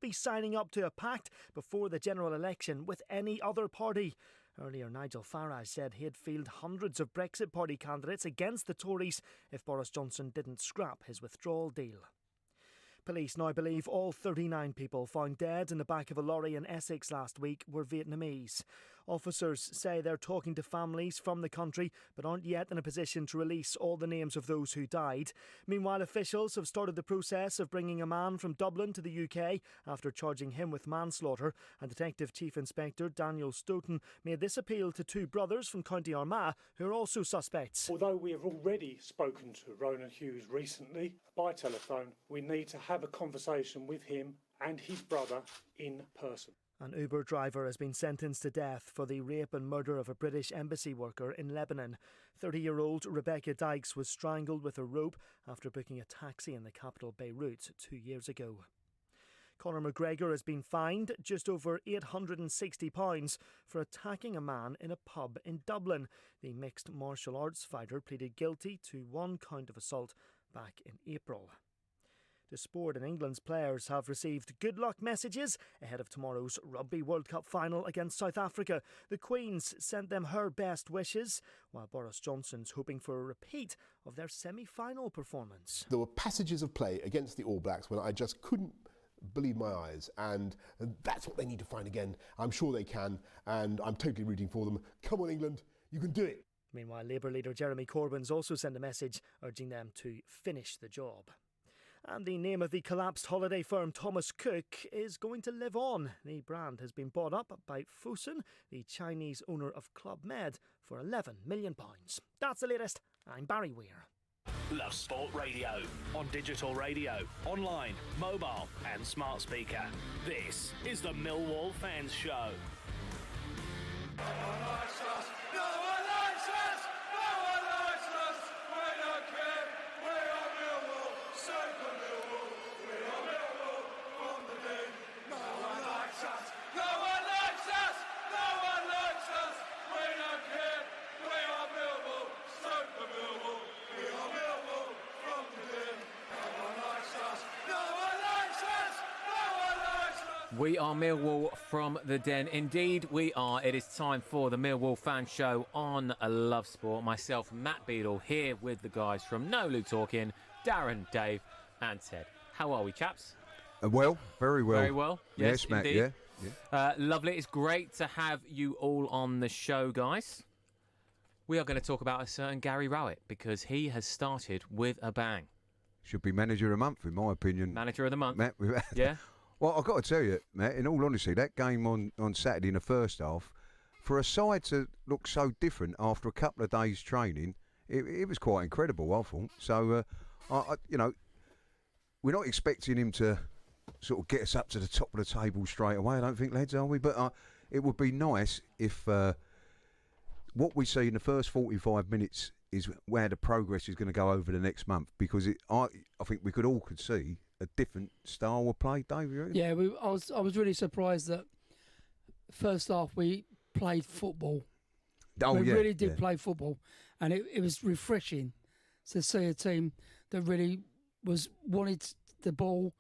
be signing up to a pact before the general election with any other party. Earlier, Nigel Farage said he'd field hundreds of Brexit Party candidates against the Tories if Boris Johnson didn't scrap his withdrawal deal. Police now believe all 39 people found dead in the back of a lorry in Essex last week were Vietnamese. Officers say they're talking to families from the country but aren't yet in a position to release all the names of those who died. Meanwhile, officials have started the process of bringing a man from Dublin to the UK after charging him with manslaughter, and Detective Chief Inspector Daniel Stoughton made this appeal to two brothers from County Armagh who are also suspects. Although we have already spoken to Ronan Hughes recently by telephone, we need to have a conversation with him and his brother in person. An Uber driver has been sentenced to death for the rape and murder of a British embassy worker in Lebanon. 30-year-old Rebecca Dykes was strangled with a rope after booking a taxi in the capital Beirut 2 years ago. Conor McGregor has been fined just over £860 for attacking a man in a pub in Dublin. The mixed martial arts fighter pleaded guilty to 1 count of assault back in April. The sport and England's players have received good luck messages ahead of tomorrow's Rugby World Cup final against South Africa. The Queen's sent them her best wishes, while Boris Johnson's hoping for a repeat of their semi-final performance. There were passages of play against the All Blacks when I just couldn't believe my eyes, and that's what they need to find again. I'm sure they can, and I'm totally rooting for them. Come on, England, you can do it. Meanwhile, Labour leader Jeremy Corbyn's also sent a message urging them to finish the job. And the name of the collapsed holiday firm Thomas Cook is going to live on. The brand has been bought up by Fosun, the Chinese owner of Club Med, for £11 million. That's the latest. I'm Barry Weir. Love Sport Radio. On digital radio, online, mobile and smart speaker. This is the Millwall Fans Show. No one likes us! No one likes us! No one likes us! We don't care! We are Millwall! Super Millwall! We are Millwall from the dead! No one likes us! No one likes us! No one likes us! We don't care! We are Millwall! Super Millwall! We are Millwall from the dead! No one likes us! No one likes us! No one likes us! We are Millwall from the Den. Indeed, we are. It is time for the Millwall Fan Show on Love Sport. Myself, Matt Beadle, here with the guys from No Luke Talkin, Darren, Dave and Ted. How are we, chaps? Well, very well. Very well. Yes, Matt, indeed. yeah. Lovely. It's great to have you all on the show, guys. We are going to talk about a certain Gary Rowett because he has started with a bang. Should be manager of the month, in my opinion. Manager of the month. Matt, yeah. Well, I've got to tell you, Matt, in all honesty, that game on Saturday in the first half, for a side to look so different after a couple of days' training, it was quite incredible, I thought. So, we're not expecting him to sort of get us up to the top of the table straight away, I don't think, lads, are we? But it would be nice if what we see in the first 45 minutes is where the progress is going to go over the next month, because I think we could see a different style of play, Dave. Yeah, I was really surprised that first half we played football. We really did play football, and it was refreshing to see a team that really wanted the ball,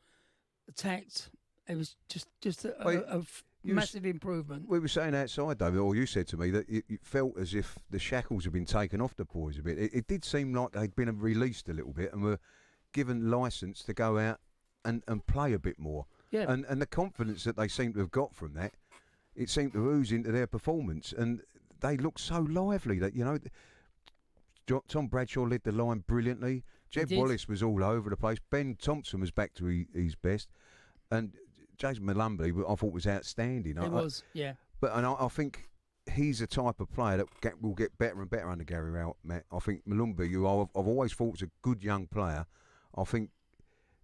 attacked. It was just a massive improvement. We were saying outside, David, or you said to me that it felt as if the shackles had been taken off the boys a bit. It did seem like they'd been released a little bit and were given licence to go out and play a bit more. Yeah. And the confidence that they seem to have got from that, it seemed to ooze into their performance. And they looked so lively that, Tom Bradshaw led the line brilliantly. Jed Wallace was all over the place. Ben Thompson was back to his best. And Jason Malumbi, I thought, was outstanding. He was, yeah. But I think he's the type of player that will get better and better under Gary Rowett, Matt. I think Malumbi, who I've always thought was a good young player, I think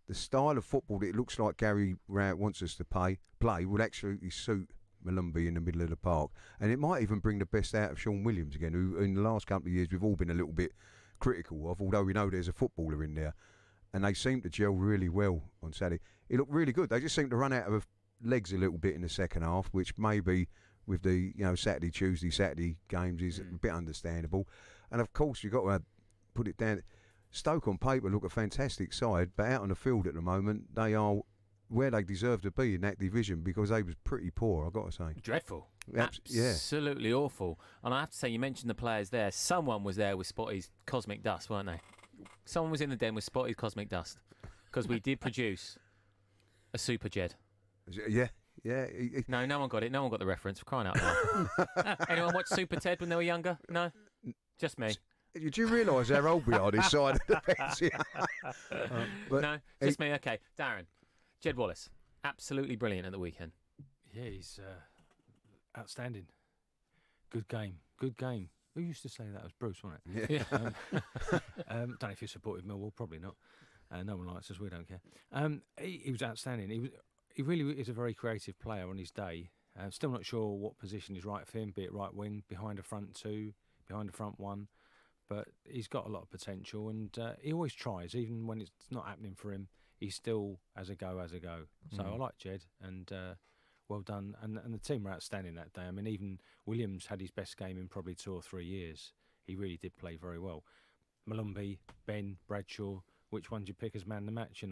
the style of football that it looks like Gary Rowett wants us to play would actually suit Malumbi in the middle of the park. And it might even bring the best out of Sean Williams again, who in the last couple of years we've all been a little bit critical of, although we know there's a footballer in there. And they seemed to gel really well on Saturday. It looked really good. They just seemed to run out of legs a little bit in the second half, which maybe with the Saturday games is a bit understandable. And of course you've got to put it down. Stoke on paper look a fantastic side, but out on the field at the moment they are where they deserve to be in that division because they was pretty poor, I've got to say. Dreadful. Yeah. Absolutely awful. And I have to say, you mentioned the players there. Someone was there with Spotty's cosmic dust, weren't they? Someone was in the den with Spotty's cosmic dust because we did produce a Super Jed. Yeah. No, no one got it. No one got the reference. For crying out loud. Anyone watch Super Ted when they were younger? No? Just me. Did you realise how old we are this side of the fence? No, just me. Okay, Darren. Jed Wallace. Absolutely brilliant at the weekend. Yeah, he's outstanding. Good game. Good game. Who used to say that? It was Bruce, wasn't it? Yeah. Don't know if you supported Millwall. Probably not. No one likes us. We don't care. He was outstanding. He really is a very creative player on his day. Still not sure what position is right for him, be it right wing, behind a front two, behind a front one. But he's got a lot of potential, and he always tries, even when it's not happening for him. He still has a go. So I like Jed, and well done. And the team were outstanding that day. I mean, even Williams had his best game in probably 2 or 3 years. He really did play very well. Malumbi, Ben, Bradshaw, which one do you pick as man of the match?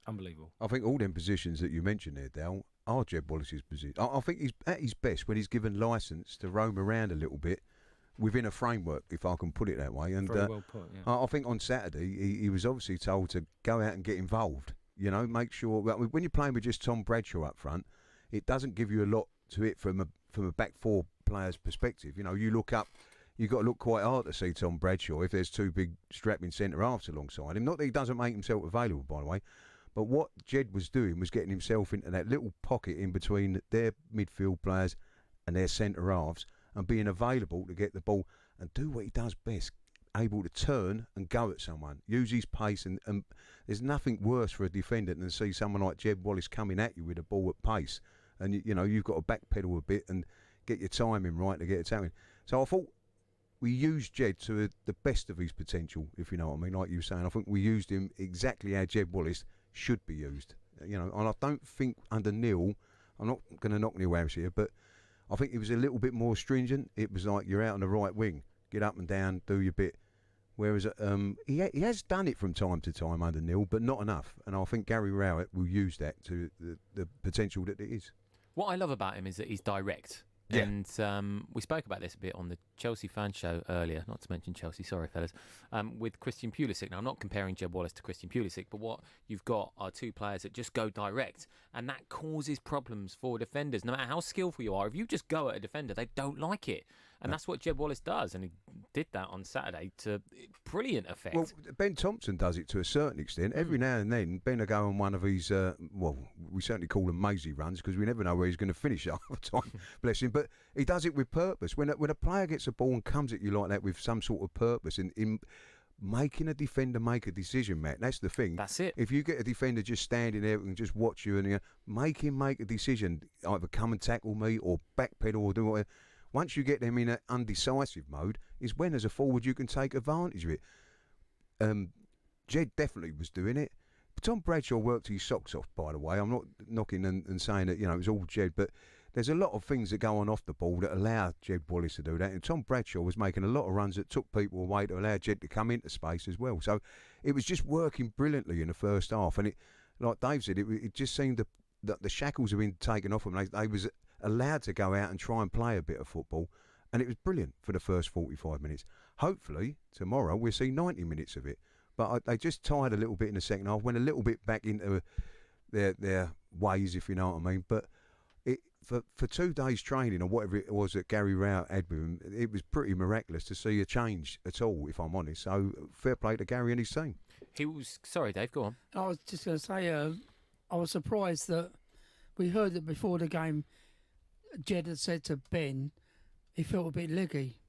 Unbelievable. I think all them positions that you mentioned there, Dal, are Jed Wallace's position. I think he's at his best when he's given licence to roam around a little bit within a framework, if I can put it that way. And very well put, yeah. I think on Saturday he was obviously told to go out and get involved. Make sure when you're playing with just Tom Bradshaw up front, it doesn't give you a lot to it from a back four player's perspective. You look up. You've got to look quite hard to see Tom Bradshaw if there's 2 big strapping centre halves alongside him. Not that he doesn't make himself available, by the way. But what Jed was doing was getting himself into that little pocket in between their midfield players and their centre halves and being available to get the ball and do what he does best, able to turn and go at someone, use his pace. And there's nothing worse for a defender than to see someone like Jed Wallace coming at you with a ball at pace. And, you've got to backpedal a bit and get your timing right to get it out. So I thought we used Jed to the best of his potential, if you know what I mean, like you were saying. I think we used him exactly how Jed Wallace should be used, and I don't think under Neil, I'm not going to knock Neil Harris here, but I think it was a little bit more stringent. It was like you're out on the right wing, get up and down, do your bit. Whereas he has done it from time to time under Neil, but not enough. And I think Gary Rowett will use that to the potential that it is. What I love about him is that he's direct. Yeah. And we spoke about this a bit on the Chelsea fan show earlier, not to mention Chelsea, sorry fellas, with Christian Pulisic. Now, I'm not comparing Jed Wallace to Christian Pulisic, but what you've got are 2 players that just go direct, and that causes problems for defenders. No matter how skillful you are, if you just go at a defender, they don't like it. And that's what Jed Wallace does, and he did that on Saturday to brilliant effect. Well, Ben Thompson does it to a certain extent. Every now and then, Ben will go on one of his, we certainly call them mazy runs because we never know where he's going to finish half the time, bless him. But he does it with purpose. When a player gets a ball and comes at you like that with some sort of purpose, in making a defender make a decision, Matt, that's the thing. That's it. If you get a defender just standing there and just watch you and make him make a decision, either come and tackle me or backpedal or do whatever. Once you get them in an undecisive mode, is when, as a forward, you can take advantage of it. Jed definitely was doing it. But Tom Bradshaw worked his socks off, by the way. I'm not knocking and saying that, it was all Jed, but there's a lot of things that go on off the ball that allow Jed Wallace to do that. And Tom Bradshaw was making a lot of runs that took people away to allow Jed to come into space as well. So it was just working brilliantly in the first half. And it, like Dave said, it just seemed that the shackles have been taken off them. They was allowed to go out and try and play a bit of football, and it was brilliant for the first 45 minutes. Hopefully tomorrow we'll see 90 minutes of it, but they just tired a little bit in the second half, went a little bit back into their ways, if you know what I mean. But for 2 days training or whatever it was that Gary Rowett had with him, it was pretty miraculous to see a change at all, if I'm honest. So fair play to Gary and his team. He was sorry, Dave, go on. I was just going to say, I was surprised that we heard that before the game, Jed had said to Ben he felt a bit leggy.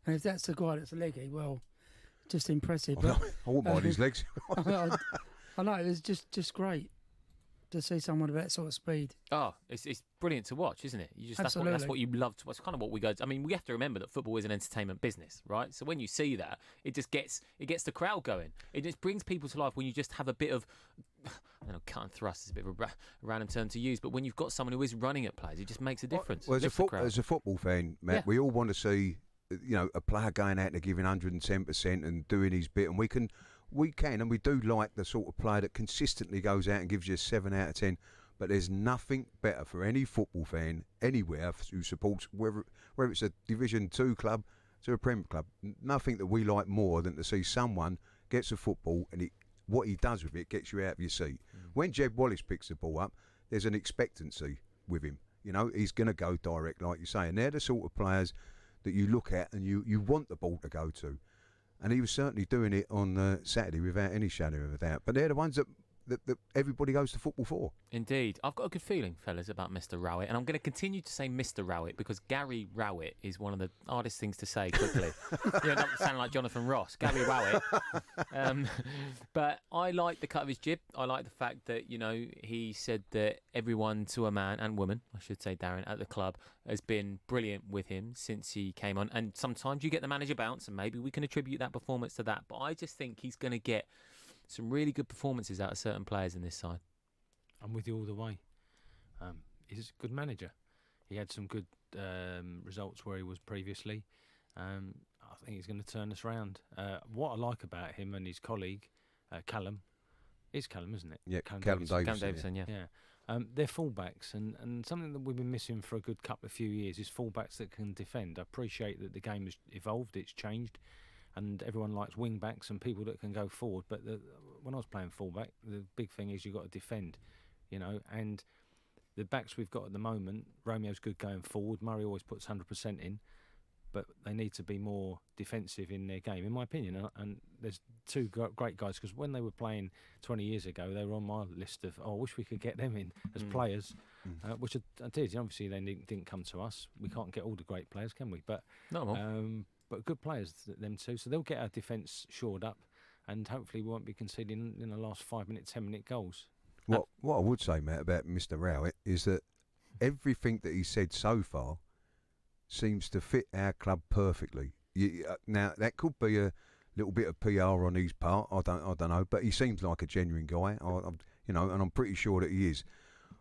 And if that's the guy that's leggy, well, just impressive. I wouldn't mind his legs. I know, it was just great to see someone of that sort of speed. Oh, it's brilliant to watch, isn't it? You just that's what you love to watch. It's kind of what we go. I mean, we have to remember that football is an entertainment business, right? So when you see that, it just gets the crowd going. It just brings people to life when you just have a bit of, I don't know, cut and thrust is a bit of a random term to use, but when you've got someone who is running at players, it just makes a difference. Well, as a football fan, Matt, we all want to see, a player going out and giving 110% and doing his bit, and we can we can and we do like the sort of player that consistently goes out and gives you a 7 out of 10. But there's nothing better for any football fan anywhere who supports whether it's a Division 2 club to a Premier club. Nothing that we like more than to see someone gets a football and what he does with it gets you out of your seat. When Jed Wallace picks the ball up, there's an expectancy with him. You know, he's going to go direct, like you say. And they're the sort of players that you look at and you want the ball to go to. And he was certainly doing it on Saturday without any shadow of a doubt. But they're the ones that everybody goes to football for. Indeed. I've got a good feeling, fellas, about Mr. Rowett, and I'm going to continue to say Mr. Rowett because Gary Rowett is one of the hardest things to say quickly. You don't sound like Jonathan Ross. Gary Rowett. But I like the cut of his jib. I like the fact that, you know, he said that everyone to a man and woman, I should say, Darren, at the club has been brilliant with him since he came on. And sometimes you get the manager bounce, and maybe we can attribute that performance to that. But I just think he's going to get some really good performances out of certain players in this side. I'm with you all the way. He's a good manager. He had some good results where he was previously. I think he's going to turn us around. What I like about him and his colleague, Callum, it's Callum, isn't it? Yeah, Callum Davison. Yeah. They're fullbacks, and something that we've been missing for a good couple of few years is fullbacks that can defend. I appreciate that the game has evolved, it's changed, and everyone likes wing backs and people that can go forward. But when I was playing fullback, the big thing is you've got to defend, you know. And the backs we've got at the moment, Romeo's good going forward. Murray always puts 100% in, but they need to be more defensive in their game, in my opinion. And there's two great guys, because when they were playing 20 years ago, they were on my list of, I wish we could get them in as players, which I did. Obviously, they didn't come to us. We can't get all the great players, can we? But but good players, them two. So they'll get our defence shored up, and hopefully we won't be conceding in the last 5-minute, 10-minute goals. What I would say, Matt, about Mr. Rowett is that everything that he said so far seems to fit our club perfectly. Now that could be a little bit of PR on his part. I don't know, but he seems like a genuine guy. And I'm pretty sure that he is.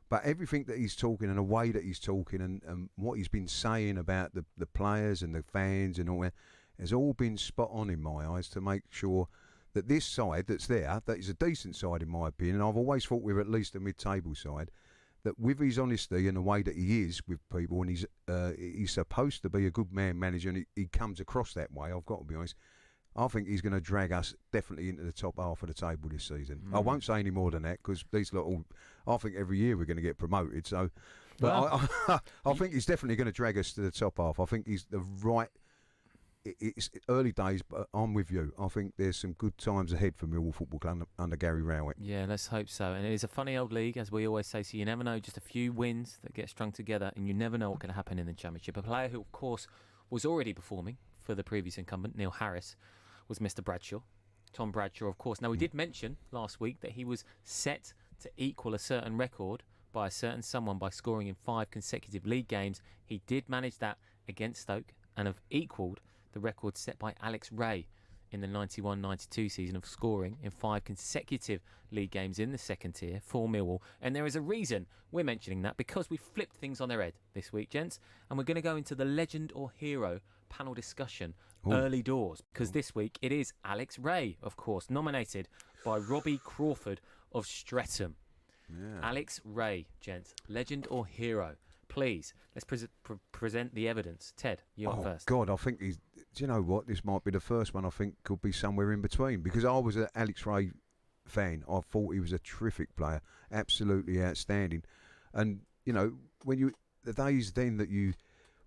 But everything that he's talking and the way that he's talking and what he's been saying about the players and the fans and all that has all been spot on in my eyes to make sure that this side that's there, that is a decent side in my opinion. I've always thought we were at least a mid-table side. That with his honesty and the way that he is with people, and he's supposed to be a good man manager, and he comes across that way, I've got to be honest, I think he's going to drag us definitely into the top half of the table this season. I won't say any more than that, because these lot all, I think every year we're going to get promoted. So, but I think he's definitely going to drag us to the top half. I think he's the right. It's early days, but I'm with you. I think there's some good times ahead for Millwall Football Club under Gary Rowett. Yeah, let's hope so. And it is a funny old league, as we always say, so you never know, just a few wins that get strung together, and you never know what can happen in the Championship. A player who, of course, was already performing for the previous incumbent, Neil Harris, was Mr. Bradshaw. Tom Bradshaw, of course. Now, we did mention last week that he was set to equal a certain record by a certain someone by scoring in 5 consecutive league games. He did manage that against Stoke and have equalled the record set by Alex Ray in the 91-92 season of scoring in 5 consecutive league games in the second tier for Millwall. And there is a reason we're mentioning that, because we flipped things on their head this week, gents, and we're going to go into the legend or hero panel discussion early doors, because this week it is Alex Ray, of course, nominated by Robbie Crawford of Streatham. Yeah. Alex Ray, gents, legend or hero. Please, let's present the evidence. Ted, you're first. God, I think he's... Do you know what? This might be the first one. I think could be somewhere in between, because I was an Alex Ray fan. I thought he was a terrific player, absolutely outstanding. And, you know, when the days then that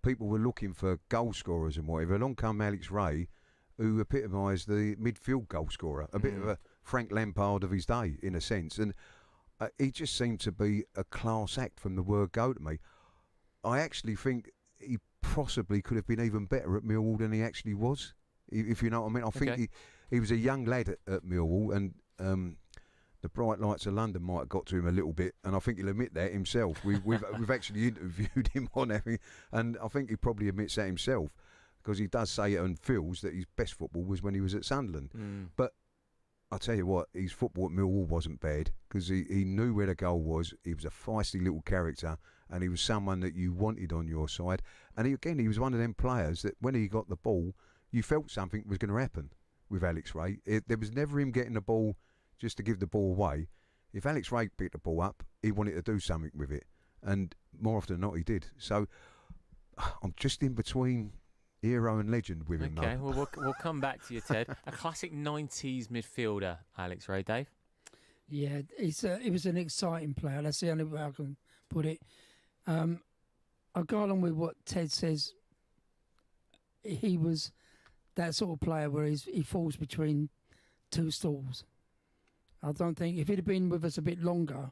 people were looking for goal scorers and whatever, along come Alex Ray, who epitomised the midfield goal scorer, a bit of a Frank Lampard of his day, in a sense. And he just seemed to be a class act from the word go to me. I actually think he possibly could have been even better at Millwall than he actually was, if you know what I mean. I think he was a young lad at Millwall, and the bright lights of London might have got to him a little bit, and I think he'll admit that himself. We've actually interviewed him on everything, and I think he probably admits that himself, because he does say it and feels that his best football was when he was at Sunderland. But I'll tell you what, his football at Millwall wasn't bad, because he knew where the goal was. He was a feisty little character, and he was someone that you wanted on your side. And he was one of them players that when he got the ball, you felt something was going to happen. with Alex Ray. There was never him getting the ball just to give the ball away. If Alex Ray picked the ball up, he wanted to do something with it. And more often than not, he did. So I'm just in between hero and legend with him. Okay, well, we'll come back to you, Ted. A classic 90s midfielder, Alex Ray, Dave? Yeah, he was an exciting player. That's the only way I can put it. I go along with what Ted says. He was that sort of player where he falls between two stools. I don't think, if he'd have been with us a bit longer,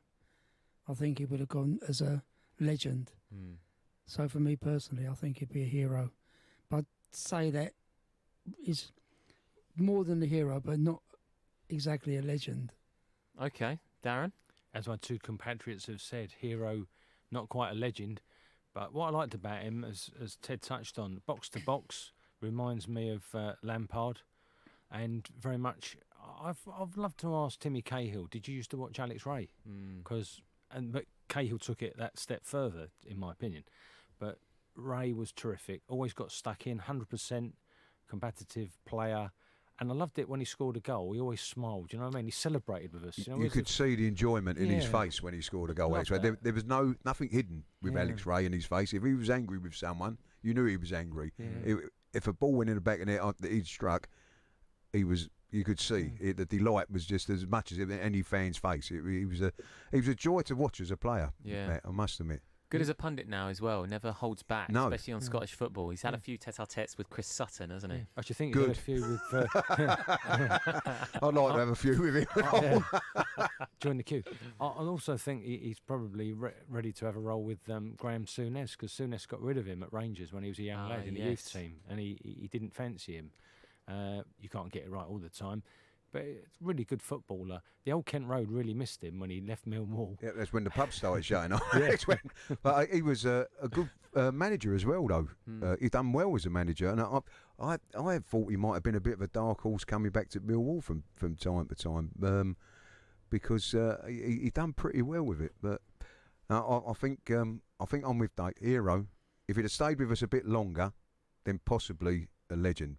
I think he would have gone as a legend. So for me personally, I think he'd be a hero. But I'd say that he's more than a hero, but not exactly a legend. Okay, Darren? As my two compatriots have said, hero, not quite a legend. But what I liked about him, as Ted touched on, box to box, reminds me of Lampard. And very much, I've loved to ask Timmy Cahill, did you used to watch Alex Ray? But Cahill took it that step further, in my opinion. But Ray was terrific, always got stuck in, 100% combative player. And I loved it when he scored a goal. He always smiled, you know what I mean? He celebrated with us. You know, you could see the enjoyment in his face when he scored a goal. There was nothing hidden with Alex Ray in his face. If he was angry with someone, you knew he was angry. If a ball went in the back of the net that he'd struck, you could see the delight was just as much as in any fan's face. He was a joy to watch as a player. Yeah, I must admit. Good as a pundit now as well. Never holds back, No. especially on Scottish football. He's had a few tête-à-têtes with Chris Sutton, hasn't he? I should think Good. he's had a few with... I'd like to have a few with him. Join the queue. I also think he's probably ready to have a role with Graham Souness, because Souness got rid of him at Rangers when he was a young lad in the youth team, and he didn't fancy him. You can't get it right all the time. But it's a really good footballer. The old Kent Road really missed him when he left Millwall. Yeah, that's when the pub started shutting off. But he was a good manager as well, though. He done well as a manager, and I thought he might have been a bit of a dark horse coming back to Millwall from time to time, because he done pretty well with it. But I think I'm with Dave. Hero. If he'd have stayed with us a bit longer, then possibly a legend.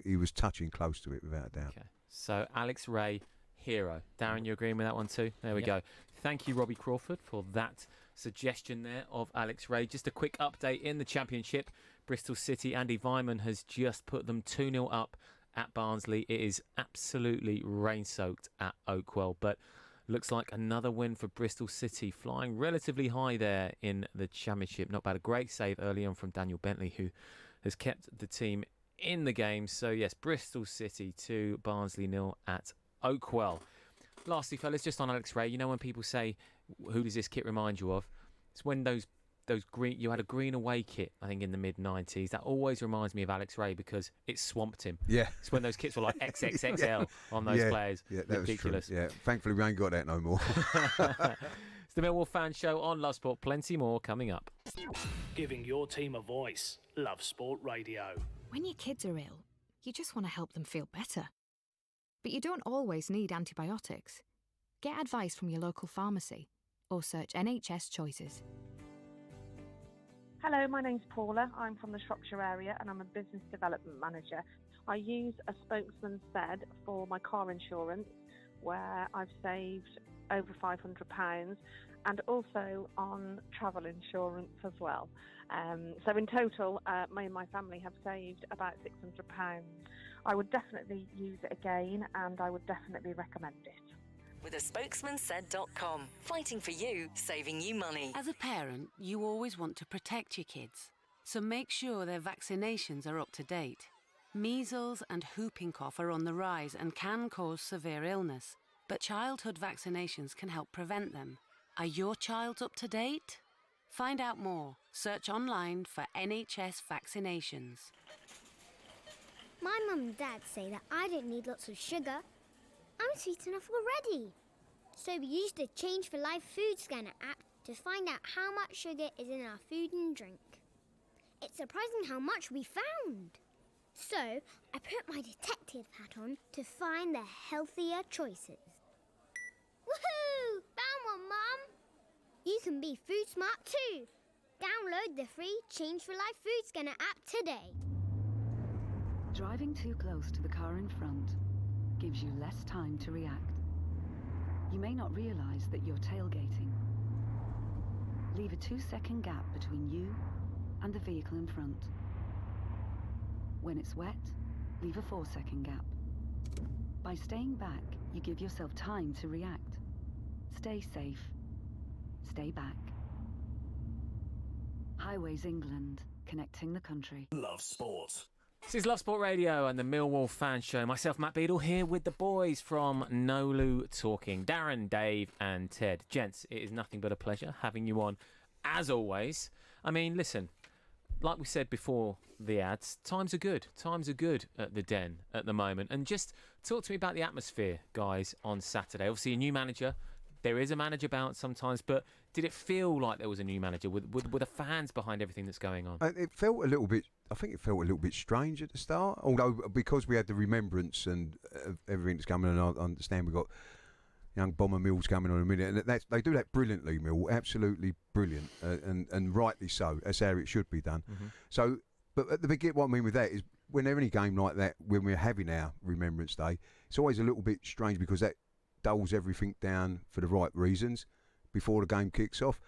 He was touching close to it without a doubt. Okay. So, Alex Ray, hero. Darren, you agreeing with that one too? There we go. Thank you, Robbie Crawford, for that suggestion there of Alex Ray. Just a quick update in the Championship. Bristol City, Andy Vyman has just put them 2-0 up at Barnsley. It is absolutely rain-soaked at Oakwell, but looks like another win for Bristol City, flying relatively high there in the Championship. Not bad. A great save early on from Daniel Bentley, who has kept the team in the game. So yes, Bristol City 2, Barnsley 0 at Oakwell. Lastly, fellas, just on Alex Ray, you know when people say, who does this kit remind you of? It's when those green, you had a green away kit, I think in the mid-90s. That always reminds me of Alex Ray because it swamped him. Yeah. It's when those kits were like XXXL on those players. Yeah, that ridiculous. was true. Yeah, thankfully we ain't got that no more. It's the Millwall Fan Show on Love Sport. Plenty more coming up. Giving your team a voice. Love Sport Radio. When your kids are ill, you just want to help them feel better. But you don't always need antibiotics. Get advice from your local pharmacy or search NHS Choices. Hello, my name's Paula. I'm from the Shropshire area and I'm a business development manager. I use a spokesman said for my car insurance where I've saved over £500 and also on travel insurance as well. So in total, me and my family have saved about £600. I would definitely use it again and I would definitely recommend it. With a spokesmansaid.com. Fighting for you, saving you money. As a parent, you always want to protect your kids. So make sure their vaccinations are up to date. Measles and whooping cough are on the rise and can cause severe illness. But childhood vaccinations can help prevent them. Are your child's up to date? Find out more. Search online for NHS vaccinations. My mum and dad say that I don't need lots of sugar. I'm sweet enough already. So we used the Change for Life food scanner app to find out how much sugar is in our food and drink. It's surprising how much we found. So I put my detective hat on to find the healthier choices. Woohoo! Found one, Mum! You can be food smart too. Download the free Change for Life food scanner app today. Driving too close to the car in front gives you less time to react. You may not realize that you're tailgating. Leave a 2-second gap between you and the vehicle in front. When it's wet, leave a 4-second gap. By staying back, you give yourself time to react. Stay safe. Stay back. Highways England, connecting the country. Love sport. This is Love Sport Radio and the Millwall Fan Show. Myself, Matt Beadle, here with the boys from Nolu Talking. Darren, Dave and Ted. Gents, it is nothing but a pleasure having you on, as always. I mean, listen, like we said before the ads, times are good. Times are good at the Den at the moment. And just talk to me about the atmosphere, guys, on Saturday. Obviously, a new manager. There is a manager bounce sometimes, but did it feel like there was a new manager with the fans behind everything that's going on? It felt a little bit. I think it felt a little bit strange at the start. Although because we had the remembrance and everything that's coming, and I understand we've got young Bomber Mills coming on in a minute, and they do that brilliantly, Mill, absolutely brilliant, and rightly so. That's how it should be done. Mm-hmm. So, but at the beginning, what I mean with that is when any game like that, when we're having our Remembrance Day, it's always a little bit strange because that dulls everything down for the right reasons before the game kicks off.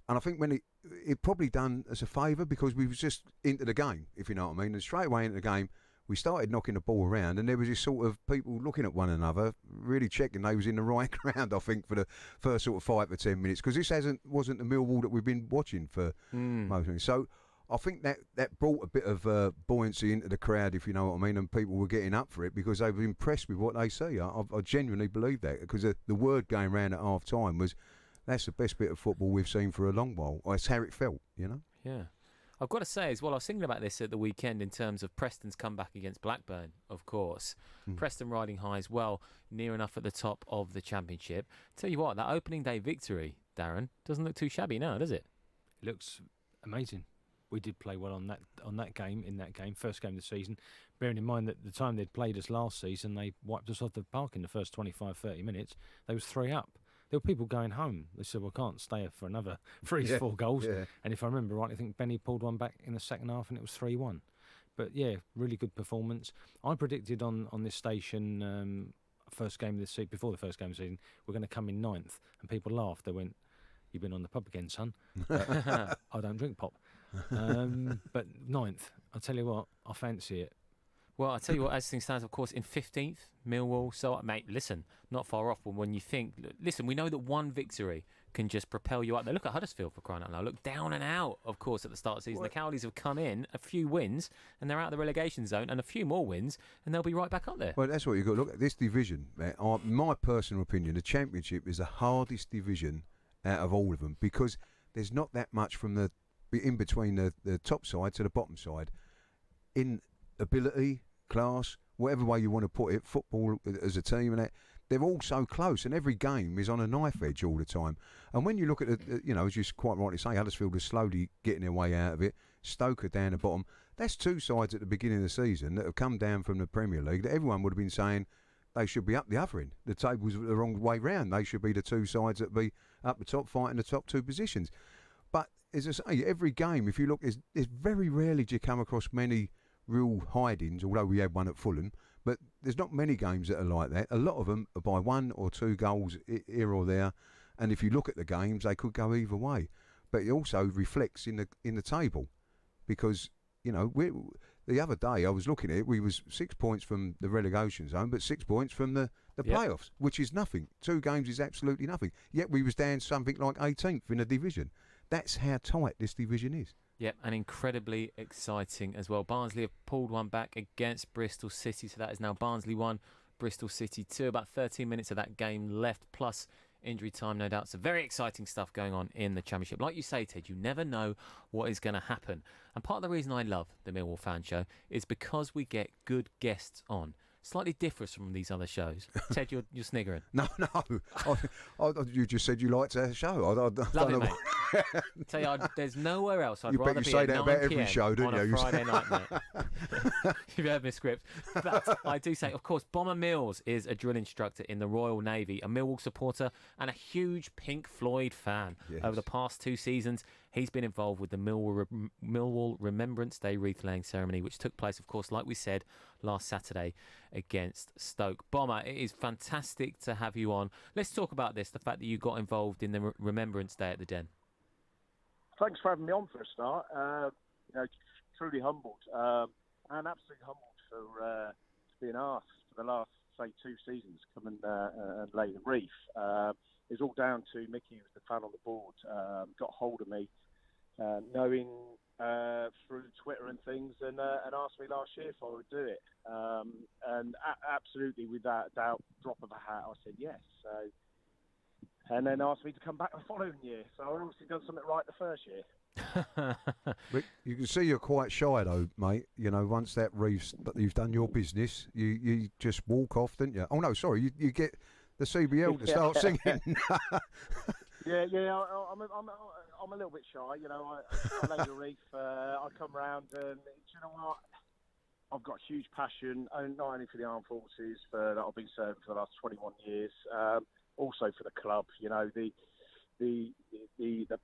And I think when it probably done us a favour because we was just into the game, if you know what I mean. And straight away into the game, we started knocking the ball around, and there was this sort of people looking at one another, really checking they was in the right ground, I think, for the first sort of 5 to 10 minutes, because this wasn't the Millwall that we've been watching for most of it. So I think that brought a bit of buoyancy into the crowd, if you know what I mean, and people were getting up for it because they were impressed with what they see. I genuinely believe that, because the word going round at half-time was, that's the best bit of football we've seen for a long while. That's how it felt, you know? Yeah. I've got to say as well, I was thinking about this at the weekend in terms of Preston's comeback against Blackburn, of course. Preston riding high as well, near enough at the top of the Championship. Tell you what, that opening day victory, Darren, doesn't look too shabby now, does it? It looks amazing. We did play well in that game, first game of the season. Bearing in mind that the time they'd played us last season, they wiped us off the park in the first 25, 30 minutes. They was 3 up. There were people going home. They said, well, I can't stay for another 4 goals. Yeah. And if I remember right, I think Benny pulled one back in the second half and it was 3-1. But yeah, really good performance. I predicted on this station, first game of the season, before the first game of the season, we're going to come in 9th. And people laughed. They went, you've been on the pub again, son. I don't drink pop. But 9th, I'll tell you what, I fancy it. Well, I'll tell you what, as things stand, of course, in 15th, Millwall. So, mate, listen, not far off. But when you think, listen, we know that one victory can just propel you up there. Look at Huddersfield, for crying out loud. Look down and out, of course, at the start of the season. The Cowleys have come in, a few wins, and they're out of the relegation zone, and a few more wins, and they'll be right back up there. Well, that's what you've got to look at. This division, my personal opinion, the Championship is the hardest division out of all of them because there's not that much from the in between the top side to the bottom side. In ability, class, whatever way you want to put it, football as a team and that, they're all so close, and every game is on a knife edge all the time. And when you look at it, you know, as you quite rightly say, Huddersfield are slowly getting their way out of it. Stoke are down the bottom. That's 2 sides at the beginning of the season that have come down from the Premier League that everyone would have been saying they should be up the other end. The table's the wrong way round. They should be the 2 sides that be up the top, fighting the top 2 positions. But as I say, every game, if you look, there's very rarely do you come across many real hidings, although we had one at Fulham, but there's not many games that are like that. A lot of them are by 1 or 2 goals here or there, and if you look at the games, they could go either way. But it also reflects in the table, because you know the other day I was looking at it, we was 6 points from the relegation zone, but 6 points from the playoffs, which is nothing. 2 games is absolutely nothing. Yet we was down something like 18th in the division. That's how tight this division is. Yep, and incredibly exciting as well. Barnsley have pulled one back against Bristol City, so that is now Barnsley 1, Bristol City 2. About 13 minutes of that game left, plus injury time, no doubt. So very exciting stuff going on in the Championship. Like you say, Ted, you never know what is going to happen. And part of the reason I love the Millwall Fan Show is because we get good guests on. Slightly different from these other shows. Ted, you're sniggering. No. You just said you liked our show. Love it, mate. Tell you, there's nowhere else I'd You bet rather you be say at that 9 about every PM show, don't on you? a Friday night, mate. You've heard my script. But I do say, of course, Bomber Mills is a drill instructor in the Royal Navy, a Millwall supporter and a huge Pink Floyd fan. Yes. Over the past 2 seasons, he's been involved with the Millwall Remembrance Day wreath-laying ceremony, which took place, of course, like we said, last Saturday against Stoke. Bomber, it is fantastic to have you on. Let's talk about this, the fact that you got involved in the Remembrance Day at the Den. Thanks for having me on for a start. Truly humbled and absolutely humbled for being asked for the last, say, 2 seasons come and lay the wreath. It's all down to Mickey, who was the fan on the board, got hold of me, knowing through Twitter and things, and asked me last year if I would do it. And absolutely, without doubt, drop of a hat, I said yes. So. And then asked me to come back the following year. So I obviously done something right the first year. But you can see you're quite shy though, mate. You know, once that wreath's, but you've done your business, you just walk off, didn't you? Oh no, sorry, you get the CBL to start singing. Yeah. I'm a little bit shy. You know, I lay the wreath. I come round, and you know what? I've got huge passion, not only for the armed forces that I've been serving for the last 21 years. Also for the club, you know, the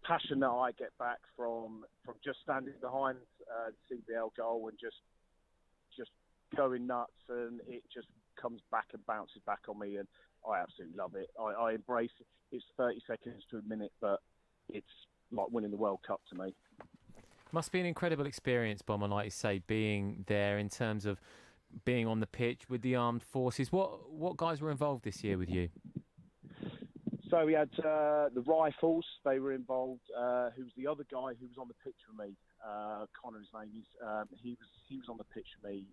passion that I get back from just standing behind the CBL goal and just going nuts, and it just comes back and bounces back on me, and I absolutely love it. I embrace it. It's 30 seconds to a minute, but it's like winning the World Cup to me. Must be an incredible experience, Bomber, like you say, being there in terms of being on the pitch with the armed forces. What guys were involved this year with you? So we had the Rifles, they were involved. Who's the other guy who was on the pitch with me? Connor, his name is. He was on the pitch with me.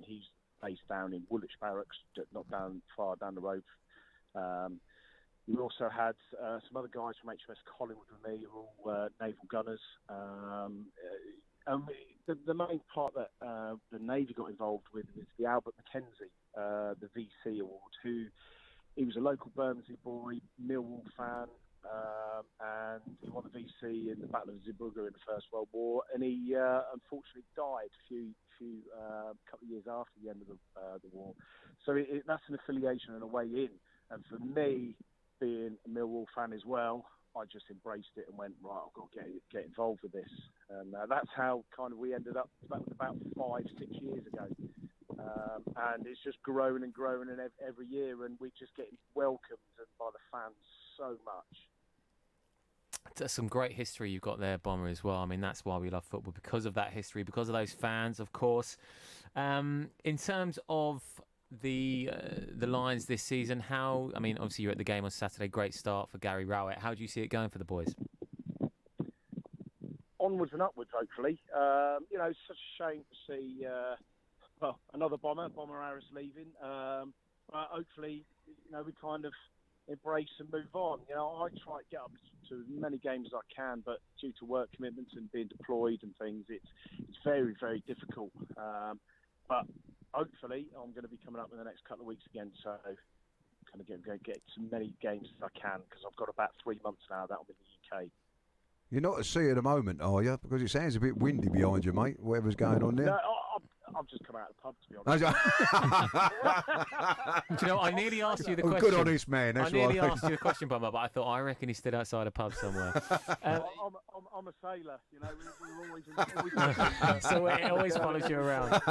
He's based down in Woolwich Barracks, not far down the road. We also had some other guys from HMS Collingwood with me, who are all naval gunners. The main part that the Navy got involved with is the Albert Mackenzie, the VC award, he was a local Bermondsey boy, Millwall fan, and he won the VC in the Battle of Zeebrugge in the First World War, and he unfortunately died a couple of years after the end of the war. So that's an affiliation and a way in. And for me, being a Millwall fan as well, I just embraced it and went, right, I've got to get involved with this. And that's how kind of we ended up. That was about 5-6 years ago. And it's just growing and growing, and every year, and we're just getting welcomed by the fans so much. That's some great history you've got there, Bomber, as well. I mean, that's why we love football, because of that history, because of those fans, of course. In terms of the Lions this season, obviously you're at the game on Saturday, great start for Gary Rowett. How do you see it going for the boys? Onwards and upwards, hopefully. It's such a shame to see another Bomber Harris leaving. Hopefully, we kind of embrace and move on. I try to get up to as many games as I can, but due to work commitments and being deployed and things, it's very, very difficult. But hopefully, I'm going to be coming up in the next couple of weeks again, so I'm going to get as many games as I can, because I've got about 3 months now that I'm in the UK. You're not at sea at the moment, are you? Because it sounds a bit windy behind you, mate, whatever's going on there. No, I've just come out of the pub, to be honest. Do you know, I nearly asked you the question. Good honest man, that's I nearly asked you the question, Bomber, but I thought, I reckon he stood outside a pub somewhere. I'm a sailor, we're always... So it always follows you around.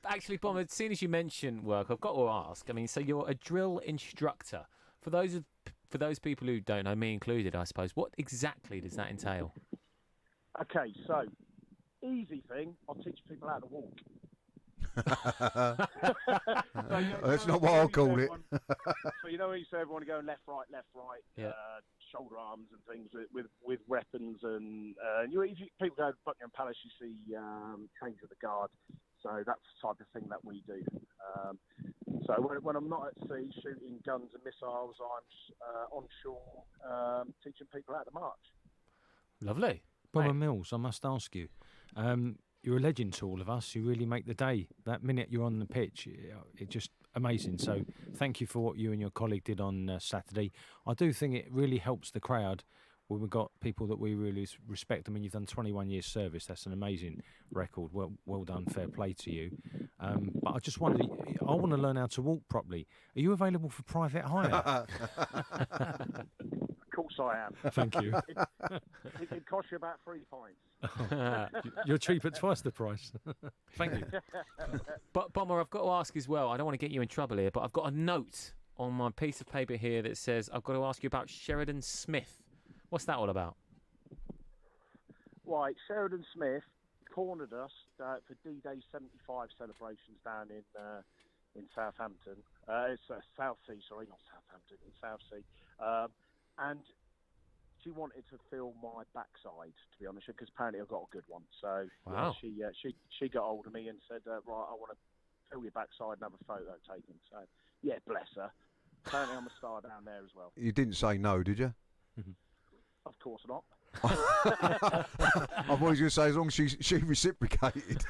Actually, Bomber, as soon as you mention work, I've got to ask, so you're a drill instructor. For those people who don't know, me included, I suppose, what exactly does that entail? Okay, so... easy thing, I'll teach people how to walk. That's not what I'll call it. So you say everyone going left, right, yeah. Shoulder arms and things with weapons, and people go to Buckingham Palace, you see trains of the guard. So that's the type of thing that we do. So when I'm not at sea shooting guns and missiles, I'm on shore teaching people how to march. Lovely. Bomber Mills, I must ask you, you're a legend to all of us. You really make the day. That minute you're on the pitch, it's just amazing. So thank you for what you and your colleague did on Saturday. I do think it really helps the crowd when we've got people that we really respect. I mean, you've done 21 years service. That's an amazing record. Well done. Fair play to you. But I just wondered, I want to learn how to walk properly. Are you available for private hire? Of course I am. Thank you. It costs you about 3 pints. You're cheap at twice the price. Thank you. But Bomber, I've got to ask as well. I don't want to get you in trouble here, but I've got a note on my piece of paper here that says I've got to ask you about Sheridan Smith. What's that all about? Right, Sheridan Smith cornered us for D-Day 75 celebrations down in Southampton. It's Southsea, sorry, not Southampton, in Southsea. And she wanted to feel my backside, to be honest, because apparently I've got a good one. So wow. she got hold of me and said, right, I want to feel your backside and have a photo taken. So, yeah, bless her. Apparently I'm a star down there as well. You didn't say no, did you? Of course not. I was going to say, as long as she reciprocated.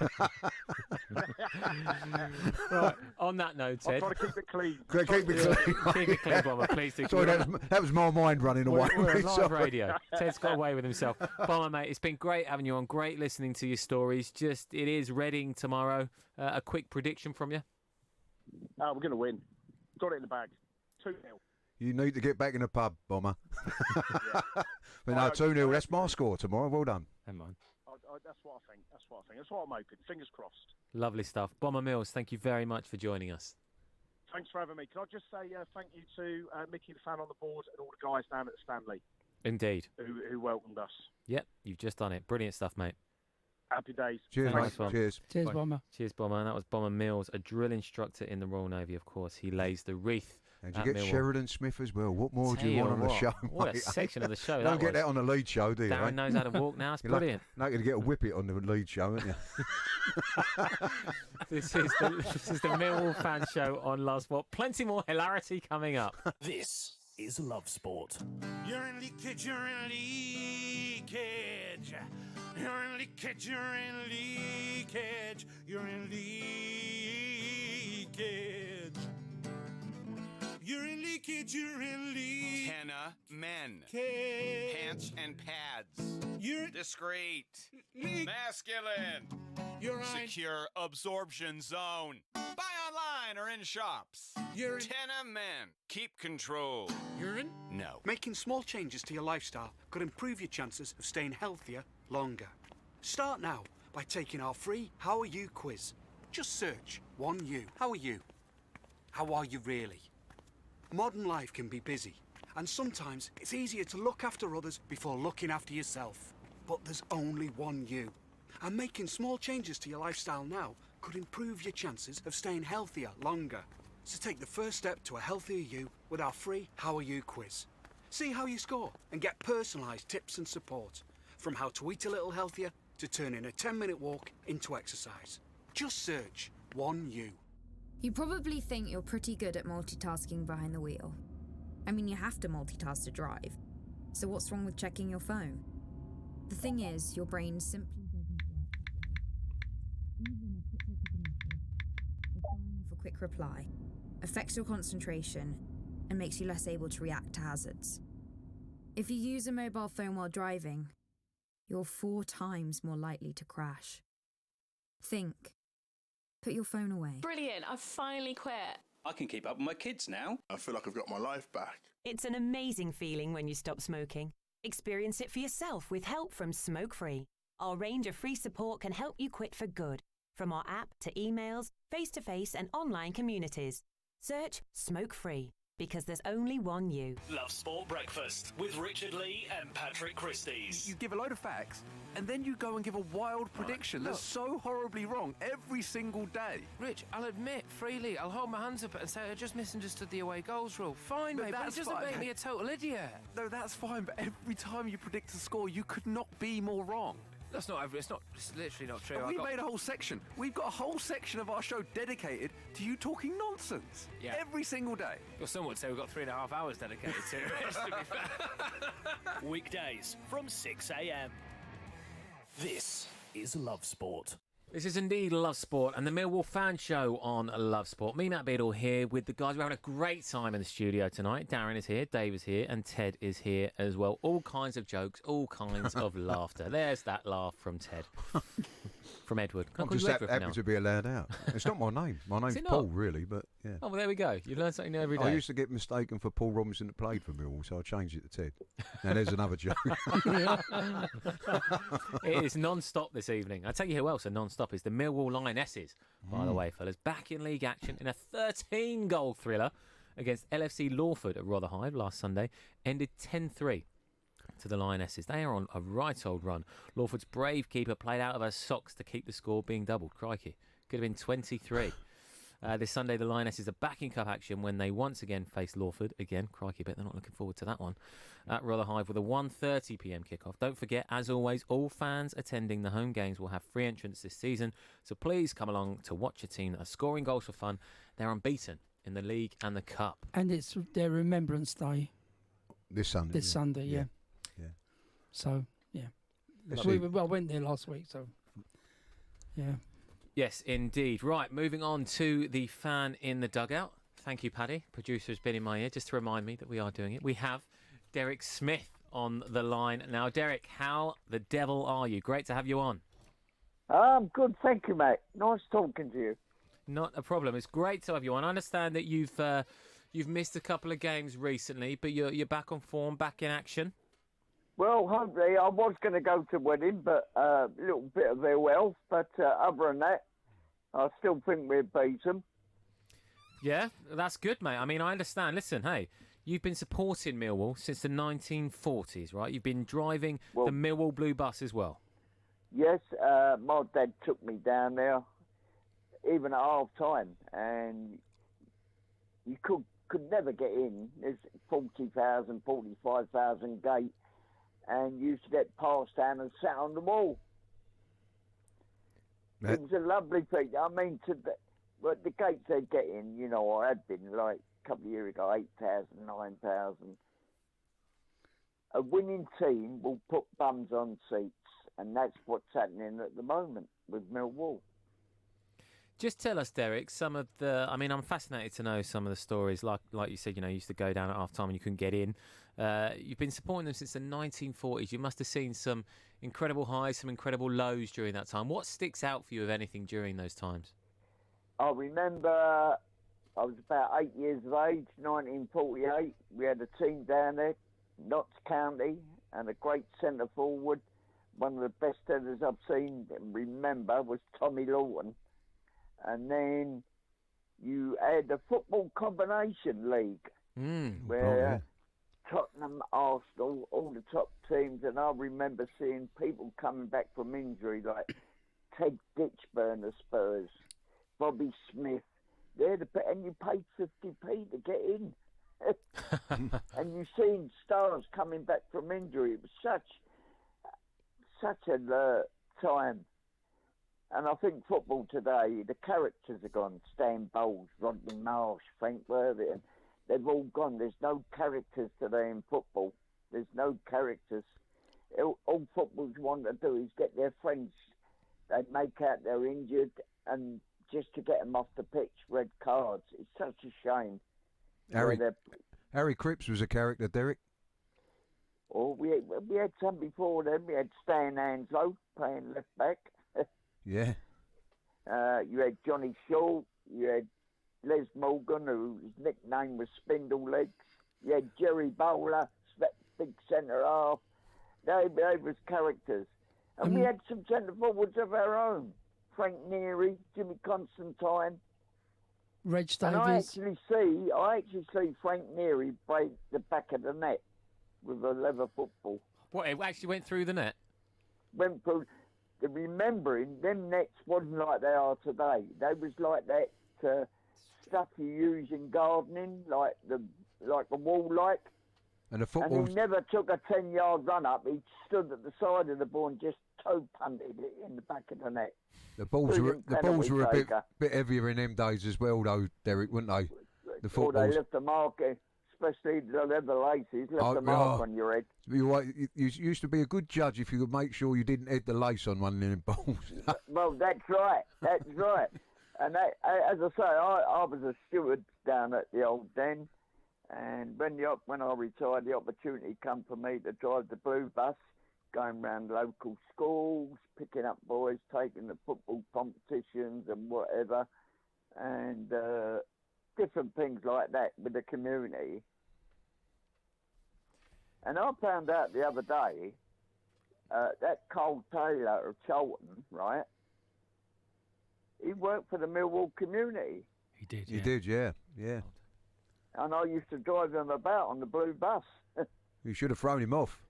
Right, on that note, Ted. I'll try to keep it clean. Keep it clean. Keep it clean, Bomber, please do. Sorry, that was my mind running away. We're on live radio. Ted's got away with himself. Bomber, mate, it's been great having you on. Great listening to your stories. Just, it is Reading tomorrow. A quick prediction from you? We're going to win. Got it in the bag. 2-0. You need to get back in the pub, Bomber. Yeah. But no, 2-0. That's my score tomorrow. Well done. Never mind. That's what I think. That's what I'm hoping. Fingers crossed. Lovely stuff. Bomber Mills, thank you very much for joining us. Thanks for having me. Can I just say thank you to Mickey the fan on the board and all the guys down at the Stanley. Indeed. Who welcomed us. Yep, you've just done it. Brilliant stuff, mate. Happy days. Cheers, Thanks, mate. Cheers. Cheers, Bomber. Cheers, Bomber. And that was Bomber Mills, a drill instructor in the Royal Navy, of course. He lays the wreath. And you get Millwall. Sheridan Smith as well. What more do Tell you want on the what, show? What a mate? section of the show. Don't get that on the lead show, do you? Darren mate? knows how to walk now. It's You're brilliant. Not going to get a whippet on the lead show, aren't you? This is the Millwall fan show on Love Sport. Plenty more hilarity coming up. This is Love Sport. You're in leakage, you're in leakage. You're in leakage, you're in leakage. You're in leakage. You're in leakage, you're in leakage. Henna men. Pants and pads. You're discreet. Masculine. You're secure absorption zone. Buy online or in shops. You're Tenna men. Keep control. Urine? No. Making small changes to your lifestyle could improve your chances of staying healthier longer. Start now by taking our free How Are You quiz. Just search 1U. How are you? How are you really? Modern life can be busy, and sometimes it's easier to look after others before looking after yourself. But there's only one you. And making small changes to your lifestyle now could improve your chances of staying healthier longer. So take the first step to a healthier you with our free How Are You quiz. See how you score and get personalised tips and support. From how to eat a little healthier to turning a 10-minute walk into exercise. Just search 1U. You probably think you're pretty good at multitasking behind the wheel. I mean, you have to multitask to drive. So what's wrong with checking your phone? The thing is, your brain simply doesn't work. Even a quick look at a message, or firing off a quick reply, affects your concentration and makes you less able to react to hazards. If you use a mobile phone while driving, you're 4 times more likely to crash. Think. Put your phone away. Brilliant, I've finally quit. I can keep up with my kids now. I feel like I've got my life back. It's an amazing feeling when you stop smoking. Experience it for yourself with help from Smoke Free. Our range of free support can help you quit for good. From our app to emails, face-to-face and online communities. Search Smoke Free, because there's only one you. Love Sport Breakfast with Richard Lee and Patrick Christys. You give a load of facts, and then you go and give a wild prediction that's so horribly wrong every single day. Rich, I'll admit freely, I'll hold my hands up and say I just misunderstood the away goals rule. Fine, mate, but it doesn't make me a total idiot. No, that's fine, but every time you predict a score, you could not be more wrong. It's literally not true. We made a whole section. We've got a whole section of our show dedicated to you talking nonsense. Yeah. Every single day. Well, some would say we've got 3.5 hours dedicated to it, to be fair. Weekdays from 6 a.m. This is Love Sport. This is indeed Love Sport and the Millwall Fan Show on Love Sport. Me, Matt Beadle, here with the guys. We're having a great time in the studio tonight. Darren is here, Dave is here, and Ted is here as well. All kinds of jokes, all kinds of laughter. There's that laugh from Ted. From Edward. I'm just happy to be allowed out. It's not my name. My name's Paul, really, but yeah. Oh, well, there we go. You learn something new every day. I used to get mistaken for Paul Robinson that played for Millwall, so I changed it to Ted. Now, there's another joke. It is non-stop this evening. I'll tell you who else are non-stop is the Millwall Lionesses, by the way, fellas. Back in league action in a 13-goal thriller against LFC Lawford at Rotherhithe last Sunday. Ended 10-3. To the Lionesses. They are on a right old run. Lawford's brave keeper played out of her socks to keep the score being doubled. Crikey. Could have been 23. This Sunday, the Lionesses are back in cup action when they once again face Lawford. Again, crikey, bet they're not looking forward to that one. At Rotherhithe with a 1:30pm kickoff. Don't forget, as always, all fans attending the home games will have free entrance this season. So please come along to watch a team that are scoring goals for fun. They're unbeaten in the league and the cup. And it's their Remembrance Day. This Sunday. This Sunday, yeah. So, yeah. I went there last week, so, yeah. Yes, indeed. Right, moving on to the fan in the dugout. Thank you, Paddy. Producer's been in my ear just to remind me that we are doing it. We have Derek Smith on the line. Now, Derek, how the devil are you? Great to have you on. I'm good, thank you, mate. Nice talking to you. Not a problem. It's great to have you on. I understand that you've missed a couple of games recently, but you're back on form, back in action. Well, hopefully, I was going to go to wedding, but a little bit of ill health. But other than that, I still think we'll beat them. Yeah, that's good, mate. I mean, I understand. Listen, hey, you've been supporting Millwall since the 1940s, right? You've been driving the Millwall Blue Bus as well. Yes, my dad took me down there, even at half-time, and you could never get in. There's 40,000, 45,000 gate. And used to get passed down and sat on the wall. It was a lovely thing. I mean, but the gates they're getting, you know, I had been like a couple of years ago, 8,000, 9,000. A winning team will put bums on seats, and that's what's happening at the moment with Millwall. Just tell us, Derek, some of the... I mean, I'm fascinated to know some of the stories. Like you said, you know, you used to go down at half-time and you couldn't get in. You've been supporting them since the 1940s. You must have seen some incredible highs, some incredible lows during that time. What sticks out for you, if anything, during those times? I remember I was about 8 years of age, 1948. We had a team down there, Notts County, and a great centre forward. One of the best headers I've seen, remember, was Tommy Lawton. And then you had the football combination league, where Tottenham, Arsenal, all the top teams, and I remember seeing people coming back from injury like Ted Ditchburn of Spurs, Bobby Smith. And you paid 50p to get in. And you've seen stars coming back from injury. It was such a time. And I think football today, the characters are gone. Stan Bowles, Rodney Marsh, Frank Worthington, they've all gone. There's no characters today in football. There's no characters. All footballers want to do is get their friends. They make out they're injured, and just to get them off the pitch, red cards. It's such a shame. Harry Cripps was a character, Derek. Oh, we had some before then. We had Stan Anslow playing left back. Yeah. You had Johnny Shaw. You had Les Morgan, whose nickname was Spindle Legs. You had Jerry Bowler, big centre half. They was characters. And we had some centre forwards of our own. Frank Neary, Jimmy Constantine. Reg Davies. And I actually see Frank Neary break the back of the net with a leather football. What, it actually went through the net? Went through. Remembering, them nets wasn't like they are today. They was like that stuff you use in gardening, like a wall light. And the football. And he never took a 10-yard run up. He stood at the side of the ball and just toe punted it in the back of the net. The balls were a bit heavier in them days as well, though, Derek, weren't they? The footballs. They left the mark, especially the leather laces, left a mark on your head. You used to be a good judge if you could make sure you didn't head the lace on one of them balls. Well, that's right. That's right. And as I say, I was a steward down at the old Den, and when I retired, the opportunity come for me to drive the blue bus, going around local schools, picking up boys, taking the football competitions and whatever, and different things like that with the community. And I found out the other day that Cole Taylor of Cholton, right? He worked for the Millwall community. He did. He did, yeah. And I used to drive him about on the blue bus. You should have thrown him off.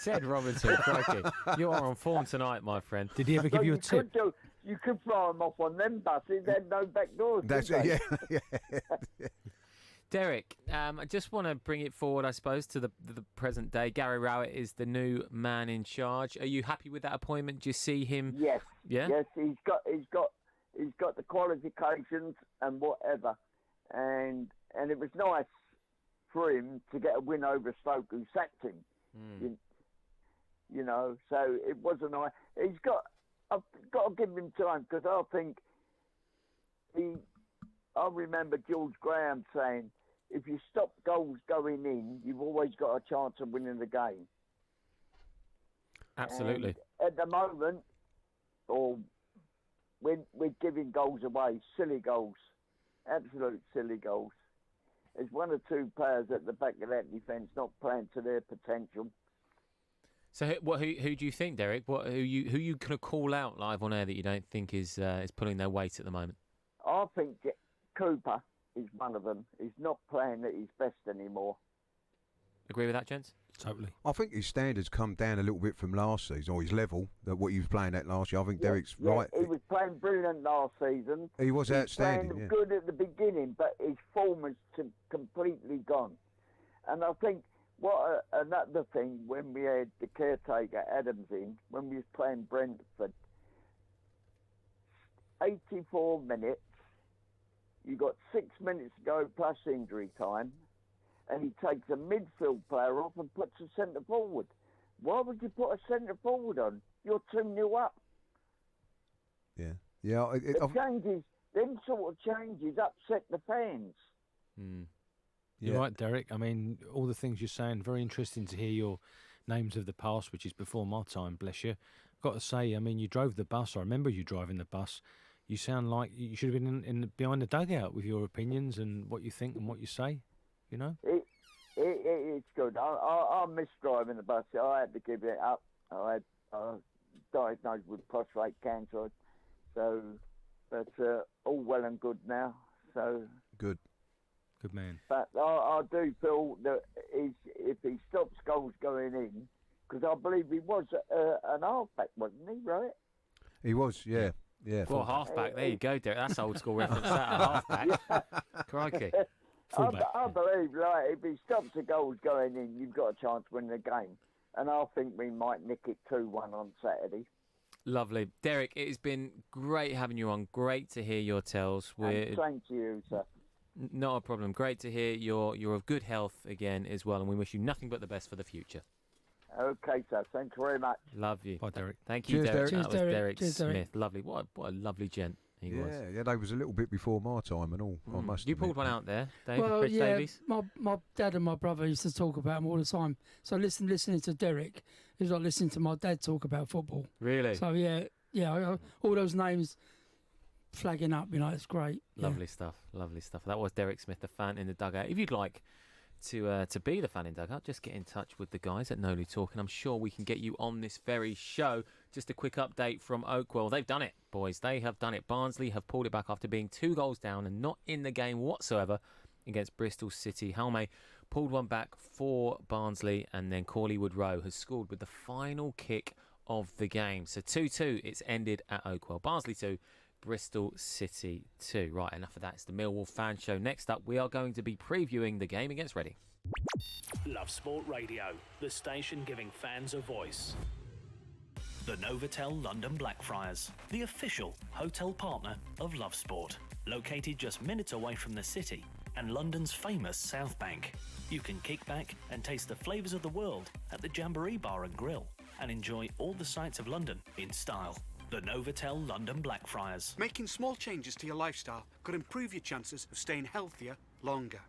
Ted Robinson, crikey. You are on form tonight, my friend. Did he ever give you a tip? You could throw him off on them buses. They had no back doors. That's it, yeah. Derek, I just want to bring it forward, I suppose, to the present day. Gary Rowett is the new man in charge. Are you happy with that appointment? Do you see him? Yes. Yeah. Yes, he's got the qualifications and whatever, and it was nice for him to get a win over Stoke, who sacked him. You know, so it wasn't nice. I've got to give him time, because I think I remember George Graham saying, if you stop goals going in, you've always got a chance of winning the game. Absolutely. And at the moment, we're giving goals away, silly goals, absolute silly goals. There's one or two players at the back of that defence not playing to their potential. So, who do you think, Derek? Who you kind of call out live on air that you don't think is pulling their weight at the moment? I think Cooper is one of them. He's not playing at his best anymore. Agree with that, gents? Totally. I think his standards come down a little bit from last season, or his level, what he was playing at last year. I think Derek's right. He was playing brilliant last season. He was outstanding. Playing good at the beginning, but his form has completely gone. And I think another thing, when we had the caretaker Adams in, when we was playing Brentford, 84 minutes, you got 6 minutes to go plus injury time, and he takes a midfield player off and puts a centre forward. Why would you put a centre forward on? You're 2-0 up. Yeah. Them sort of changes upset the fans. You're right, Derek. I mean, all the things you're saying, very interesting to hear your names of the past, which is before my time, bless you. I've got to say, I mean, you drove the bus. I remember you driving the bus. You sound like you should have been behind the dugout with your opinions and what you think and what you say, you know? It's good. I miss driving the bus. I had to give it up. I had diagnosed with prostate cancer. So that's all well and good now. So good. Good man. But I do feel that if he stops goals going in, because I believe he was an halfback, wasn't he, right? He was, yeah. Well, halfback, there you go, Derek. That's old school reference, that, a halfback. Crikey. I believe, like, if he stops the goals going in, you've got a chance to win the game. And I think we might nick it 2-1 on Saturday. Lovely. Derek, it has been great having you on. Great to hear your tales. And thank you, sir. Not a problem. Great to hear you're of good health again as well, and we wish you nothing but the best for the future. Okay, sir. Thank you very much. Love you. Bye, Derek. Thank you, Derek. Cheers, that was Derek Cheers, Smith. Derek. Lovely. What a lovely gent he was. Yeah, they was a little bit before my time and all. I must You admit. pulled one out there, Dave. Well, Rich yeah, Davies. my dad and my brother used to talk about him all the time. So listening to Derek is like listening to my dad talk about football. Really? So yeah, all those names flagging up, it's great. Lovely stuff. That was Derek Smith, the fan in the dugout. If you'd like to be the fan in dugout, just get in touch with the guys at Nolu Talkin. I'm sure we can get you on this very show. Just a quick update from Oakwell. They've done it, boys. They have done it. Barnsley have pulled it back after being 2 goals down and not in the game whatsoever against Bristol City. Halme pulled one back for Barnsley, and then Corleywood Rowe has scored with the final kick of the game. So 2-2, it's ended at Oakwell. Barnsley 2, Bristol City 2. Right, enough of that. It's the Millwall Fan Show. Next up, we are going to be previewing the game against Reading. Love Sport Radio, the station giving fans a voice. The Novotel London Blackfriars, the official hotel partner of Love Sport. Located just minutes away from the city, and London's famous South Bank. You can kick back and taste the flavours of the world at the Jamboree Bar and Grill and enjoy all the sights of London in style. The Novotel London Blackfriars. Making small changes to your lifestyle could improve your chances of staying healthier longer.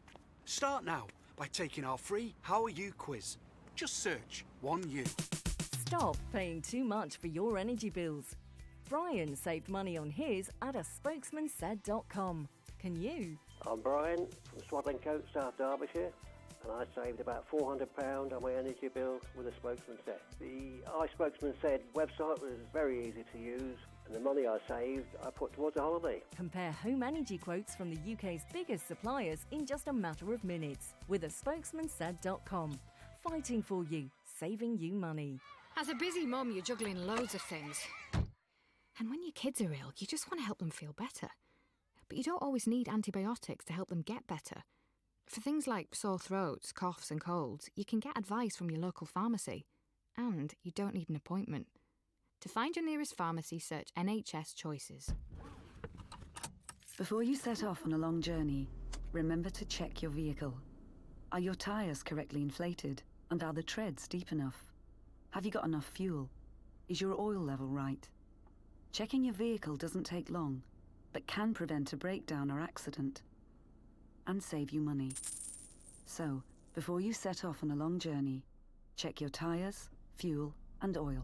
Start now by taking our free How Are You quiz. Just search 1U. Stop paying too much for your energy bills. Brian saved money on his at a spokesmansaid.com. Can you? I'm Brian from Swaddling-Cote, South Derbyshire, and I saved about £400 on my energy bill with a Spokesman Said. The iSpokesman Said website was very easy to use, and the money I saved I put towards a holiday. Compare home energy quotes from the UK's biggest suppliers in just a matter of minutes with a spokesmansaid.com. Fighting for you, saving you money. As a busy mum, you're juggling loads of things. And when your kids are ill, you just want to help them feel better. But you don't always need antibiotics to help them get better. For things like sore throats, coughs and colds, you can get advice from your local pharmacy. And you don't need an appointment. To find your nearest pharmacy, search NHS Choices. Before you set off on a long journey, remember to check your vehicle. Are your tyres correctly inflated? And are the treads deep enough? Have you got enough fuel? Is your oil level right? Checking your vehicle doesn't take long, but can prevent a breakdown or accident, and save you money. So, before you set off on a long journey, check your tyres, fuel, and oil.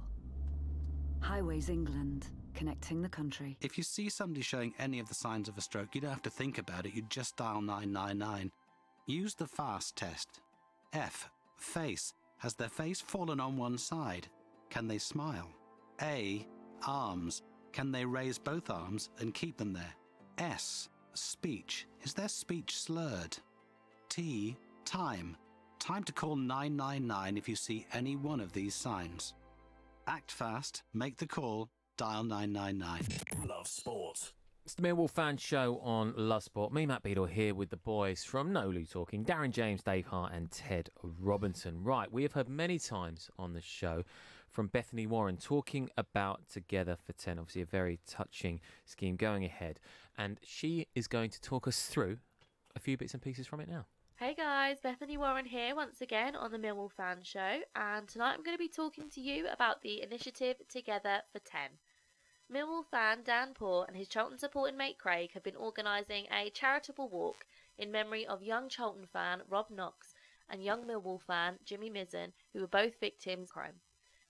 Highways England, connecting the country. If you see somebody showing any of the signs of a stroke, you don't have to think about it, you just dial 999. Use the FAST test. F. Face. Has their face fallen on one side? Can they smile? A. Arms. Can they raise both arms and keep them there? S. Speech. Is their speech slurred? T. Time. Time to call 999 if you see any one of these signs. Act fast, make the call, dial 999. Love sport. It's the Millwall Fan Show on Love Sport. Me, Matt Beadle, here with the boys from No Lou Talking, Darren James, Dave Hart and Ted Robinson. Right, we have heard many times on the show from Bethany Warren talking about Together for 10, obviously a very touching scheme going ahead. And she is going to talk us through a few bits and pieces from it now. Hey guys, Bethany Warren here once again on the Millwall Fan Show, and tonight I'm going to be talking to you about the initiative Together for 10. Millwall fan Dan Poor and his Charlton supporting mate Craig have been organising a charitable walk in memory of young Charlton fan Rob Knox and young Millwall fan Jimmy Mizzen, who were both victims of crime.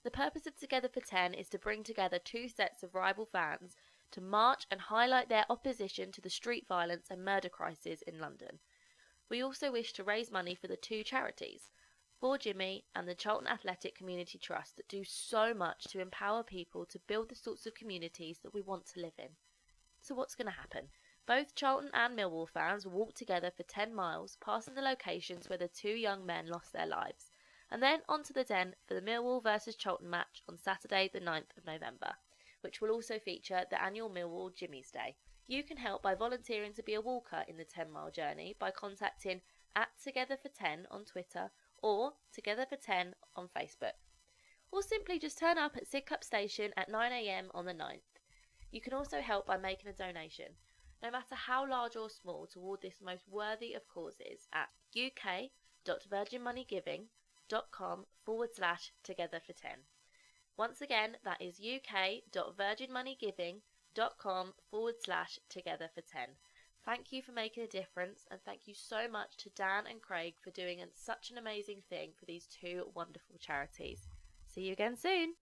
The purpose of Together for 10 is to bring together two sets of rival fans to march and highlight their opposition to the street violence and murder crisis in London. We also wish to raise money for the two charities, For Jimmy and the Charlton Athletic Community Trust, that do so much to empower people to build the sorts of communities that we want to live in. So what's going to happen? Both Charlton and Millwall fans will walk together for 10 miles, passing the locations where the two young men lost their lives, and then onto the Den for the Millwall versus Charlton match on Saturday the 9th of November, which will also feature the annual Millwall Jimmy's Day. You can help by volunteering to be a walker in the 10-mile journey by contacting @TogetherFor10 on Twitter or Together for 10 on Facebook. Or simply just turn up at Sidcup Station at 9 AM on the 9th. You can also help by making a donation, no matter how large or small, toward this most worthy of causes at uk.virginmoneygiving.com/Together for 10. Once again, that is uk.virginmoneygiving.com/Together for 10. Thank you for making a difference, and thank you so much to Dan and Craig for doing such an amazing thing for these two wonderful charities. See you again soon.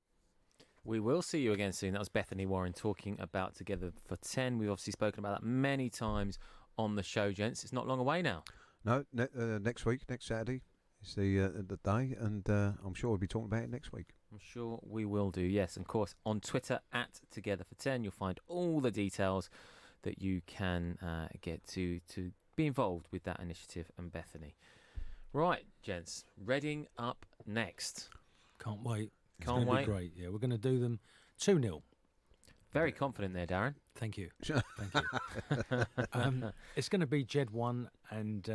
We will see you again soon. That was Bethany Warren talking about Together for 10. We've obviously spoken about that many times on the show, gents. It's not long away now. No, next week, next Saturday is the day, and I'm sure we'll be talking about it next week. I'm sure we will do, yes. Of course, on Twitter @Together410, you'll find all the details that you can get to be involved with that initiative and Bethany. Right, gents, Reading up next. Can't wait. It's Can't gonna wait. Be great. Yeah, we're going to do them 2-0. Very confident there, Darren. Thank you. Thank you. It's going to be Jed 1 and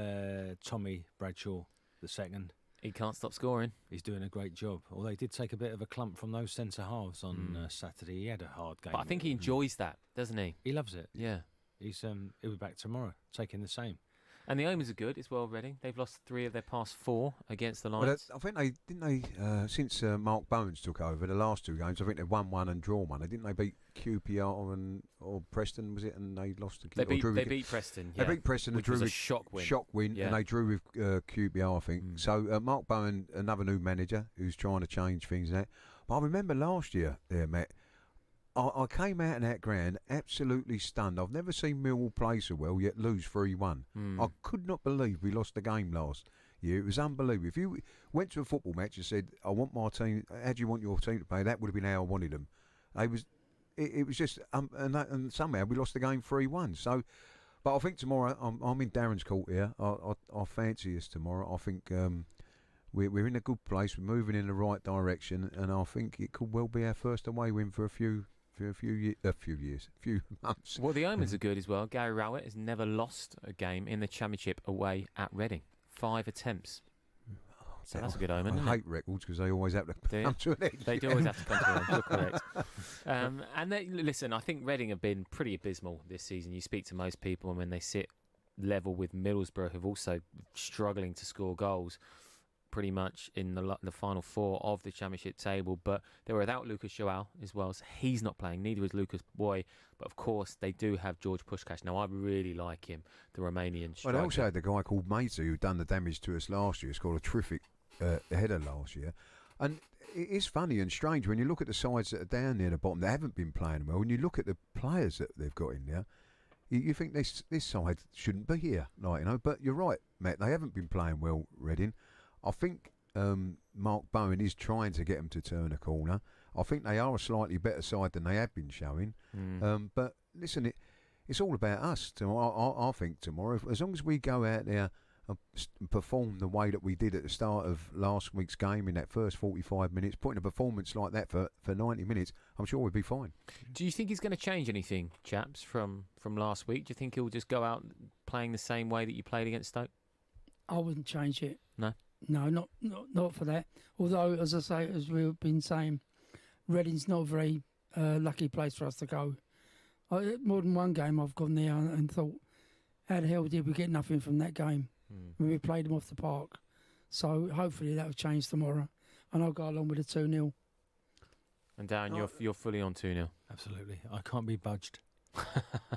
Tommy Bradshaw the second. He can't stop scoring. He's doing a great job. Although he did take a bit of a clump from those centre halves on Saturday. He had a hard game. But I think he enjoys that, doesn't he? He loves it. Yeah. He'll be back tomorrow, taking the same. And the omens are good as well, Reading. They've lost 3 of their past 4 against the Lions. Well, I think they since Mark Bowens took over the last 2 games. I think they've won 1 and drawn 1. Didn't they beat QPR or Preston? Was it? And they lost. They beat Preston. They beat Preston and drew was a with shock win. And they drew with QPR. I think so. Mark Bowen, another new manager who's trying to change things. There, but I remember last year, Matt. I came out in that ground absolutely stunned. I've never seen Millwall play so well yet lose 3-1. I could not believe we lost the game last year. It was unbelievable. If you went to a football match and said, "I want my team," how do you want your team to play? That would have been how I wanted them. It was just and somehow we lost the game 3-1. So, but I think tomorrow I'm in Darren's court here. I fancy us tomorrow. I think we're in a good place. We're moving in the right direction, and I think it could well be our first away win for a few months. Well, the omens are good as well. Gary Rowett has never lost a game in the Championship away at Reading. 5 attempts. So that's a good omen, isn't it? I hate records because they always have to come to an end. They do always have to come to an end, you're correct. And listen, I think Reading have been pretty abysmal this season. You speak to most people, and when they sit level with Middlesbrough, who've also struggling to score goals pretty much in the final 4 of the Championship table. But they were without Lucas Joao as well, so he's not playing. Neither is Lucas Boy. But of course, they do have George Puskás. Now, I really like him, the Romanian striker. Well, they also had the guy called Mater who done the damage to us last year. Scored a terrific header last year. And it is funny and strange when you look at the sides that are down near the bottom. They haven't been playing well. When you look at the players that they've got in there, you think this side shouldn't be here, But you're right, Matt. They haven't been playing well, Reading. I think Mark Bowen is trying to get them to turn a corner. I think they are a slightly better side than they have been showing. But listen, it's all about us. I think tomorrow, as long as we go out there and perform the way that we did at the start of last week's game in that first 45 minutes, putting a performance like that for 90 minutes, I'm sure we'll be fine. Do you think he's going to change anything, chaps, from last week? Do you think he'll just go out playing the same way that you played against Stoke? I wouldn't change it. No? No, not for that. Although, as I say, as we've been saying, Reading's not a very lucky place for us to go. More than one game I've gone there and thought, how the hell did we get nothing from that game when we played them off the park? So hopefully that will change tomorrow, and I'll go along with the 2-0. And Darren, you're fully on 2-0. Absolutely. I can't be budged.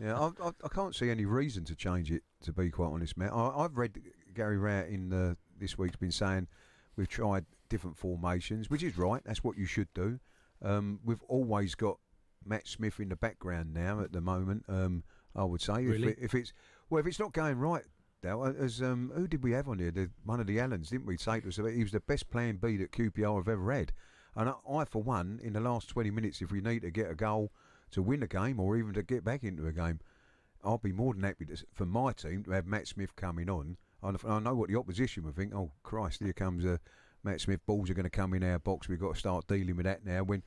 Yeah, I can't see any reason to change it, to be quite honest, Matt. I've read Gary Rowett in this week's been saying we've tried different formations, which is right. That's what you should do. We've always got Matt Smith in the background now at the moment. I would say really? if it's not going right, Dal, as who did we have on here? One of the Allens, didn't we? Say to us he was the best plan B that QPR have ever had. And I, for one, in the last 20 minutes, if we need to get a goal to win a game or even to get back into a game, I'll be more than happy for my team to have Matt Smith coming on. I know what the opposition would think. Oh Christ, here comes Matt Smith. Balls are going to come in our box. We've got to start dealing with that now. When,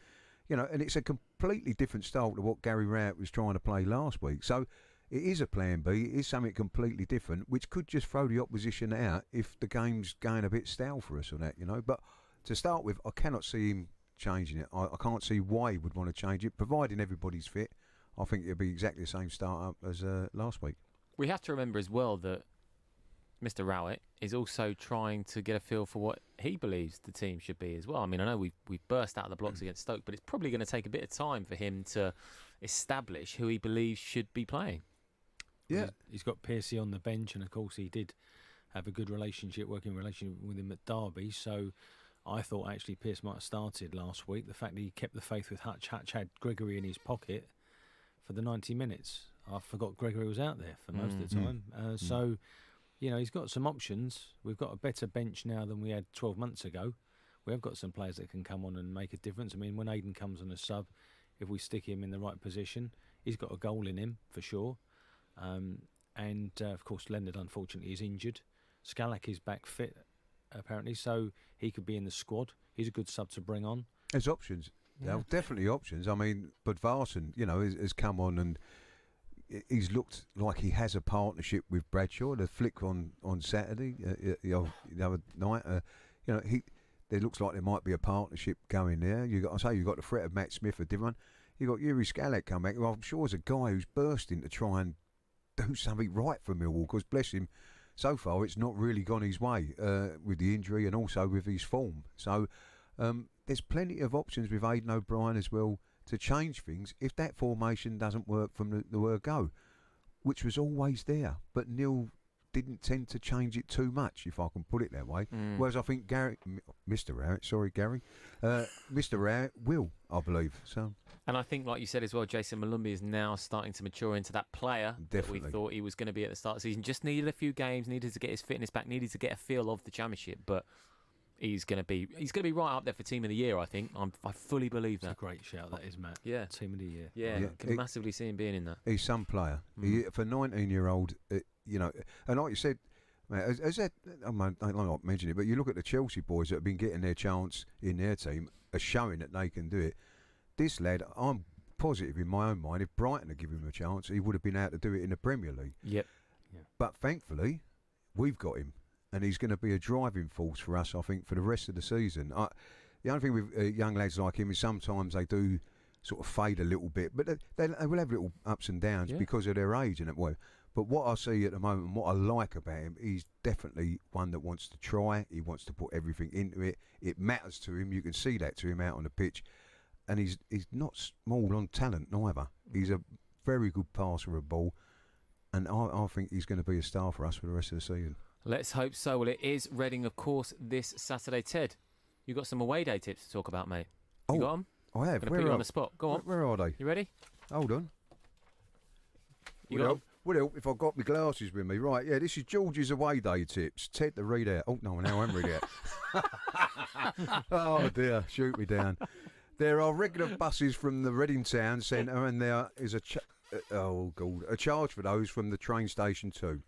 and it's a completely different style to what Gary Rowett was trying to play last week. So it is a plan B. It is something completely different, which could just throw the opposition out if the game's going a bit stale for us or that. But to start with, I cannot see him changing it. I can't see why he would want to change it, providing everybody's fit. I think it'll be exactly the same start-up as last week. We have to remember as well that Mr. Rowett is also trying to get a feel for what he believes the team should be as well. I mean, I know we burst out of the blocks against Stoke, but it's probably going to take a bit of time for him to establish who he believes should be playing. Yeah. He's got Piercy on the bench, and of course he did have a good working relationship with him at Derby, so I thought actually Pierce might have started last week. The fact that he kept the faith with Hutch had Gregory in his pocket for the 90 minutes. I forgot Gregory was out there for most of the time. So, he's got some options. We've got a better bench now than we had 12 months ago. We have got some players that can come on and make a difference. I mean, when Aiden comes on a sub, if we stick him in the right position, he's got a goal in him for sure. Of course, Leonard, unfortunately, is injured. Scalak is back fit, apparently, so he could be in the squad. He's a good sub to bring on. There's options. Yeah. There are definitely options. I mean, Budvarsson, has come on and he's looked like he has a partnership with Bradshaw. The flick on Saturday, the other night, there looks like there might be a partnership going there. You've got the threat of Matt Smith, a different one. You've got Yuri Scalak come back, who I'm sure is a guy who's bursting to try and do something right for Millwall, because bless him, so far it's not really gone his way with the injury and also with his form. So there's plenty of options with Aidan O'Brien as well to change things if that formation doesn't work from the word go, which was always there. But Neil didn't tend to change it too much, if I can put it that way. Whereas I think Mr. Rowett will, I believe. So. And I think, like you said as well, Jason Malumbi is now starting to mature into that player that we thought he was going to be at the start of the season. Just needed a few games, needed to get his fitness back, needed to get a feel of the championship. But he's going to be right up there for Team of the Year, I think. I fully believe that. It's a great shout, that is, Matt. Yeah. Team of the Year. Yeah, can massively see him being in that. He's some player. For a 19-year-old, you know, and like you said, mate, I'm not mentioning it, but you look at the Chelsea boys that have been getting their chance in their team, are showing that they can do it. This lad, I'm positive in my own mind, if Brighton had given him a chance, he would have been able to do it in the Premier League. Yep. Yeah. But thankfully, we've got him, and he's going to be a driving force for us, I think, for the rest of the season. The only thing with young lads like him is sometimes they do sort of fade a little bit, but they will have little ups and downs because of their age and that way. But what I see at the moment, what I like about him, he's definitely one that wants to try. He wants to put everything into it. It matters to him. You can see that to him out on the pitch. And he's not small on talent neither. He's a very good passer of ball. And I think he's going to be a star for us for the rest of the season. Let's hope so. Well, it is Reading, of course, this Saturday. Ted, you got some away day tips to talk about, mate. You got them? I have. I'm going to put you on the spot. Go on. Where are they? You ready? Hold on. You got them? Would help if I got my glasses with me. Right, yeah, this is George's away day tips. Ted to read out. Oh, no, now I'm read out. Oh, dear, shoot me down. There are regular buses from the Reading Town Centre, and there is a charge for those from the train station too.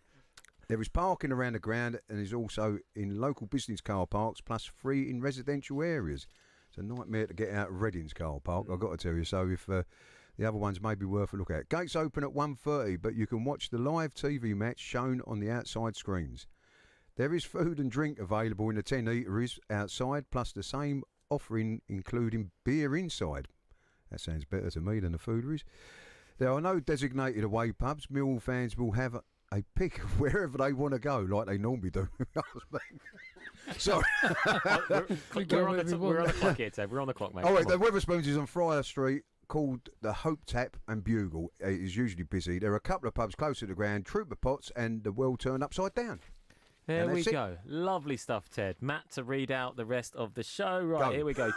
There is parking around the ground and is also in local business car parks, plus free in residential areas. It's a nightmare to get out of Reading's car park, I've got to tell you. So if the other ones may be worth a look at. Gates open at 1:30, but you can watch the live TV match shown on the outside screens. There is food and drink available in the 10 eateries outside, plus the same offering including beer inside. That sounds better to me than the fooderies. There are no designated away pubs. Millwall fans will have a pick of wherever they want to go, like they normally do. Sorry. We're on the clock here, Ted. We're on the clock, mate. Oh, wait, the Wetherspoons is on Friar Street, called the Hope Tap and Bugle. It is usually busy. There are a couple of pubs close to the ground, Trooper Pots and the Well Turned Upside Down. There we go. Lovely stuff, Ted. Matt to read out the rest of the show. Right, here we go.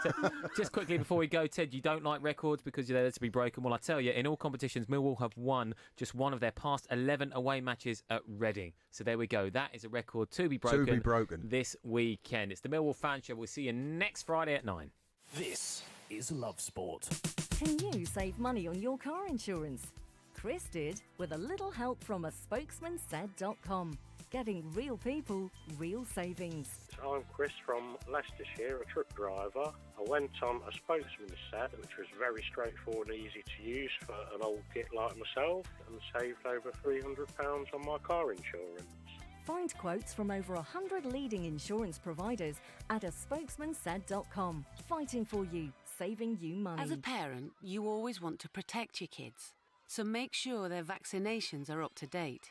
Just quickly before we go, Ted, you don't like records because you're there to be broken. Well, I tell you, in all competitions, Millwall have won just one of their past 11 away matches at Reading. So there we go. That is a record to be broken. This weekend. It's the Millwall Fan Show. We'll see you next Friday at 9. This is Love Sport. Can you save money on your car insurance? Chris did with a little help from spokesmansaid.com. Getting real people, real savings. I'm Chris from Leicestershire, a truck driver. I went on a spokesman's set, which was very straightforward and easy to use for an old git like myself, and saved over £300 on my car insurance. Find quotes from over 100 leading insurance providers at spokesmansaid.com. Fighting for you, saving you money. As a parent, you always want to protect your kids, so make sure their vaccinations are up to date.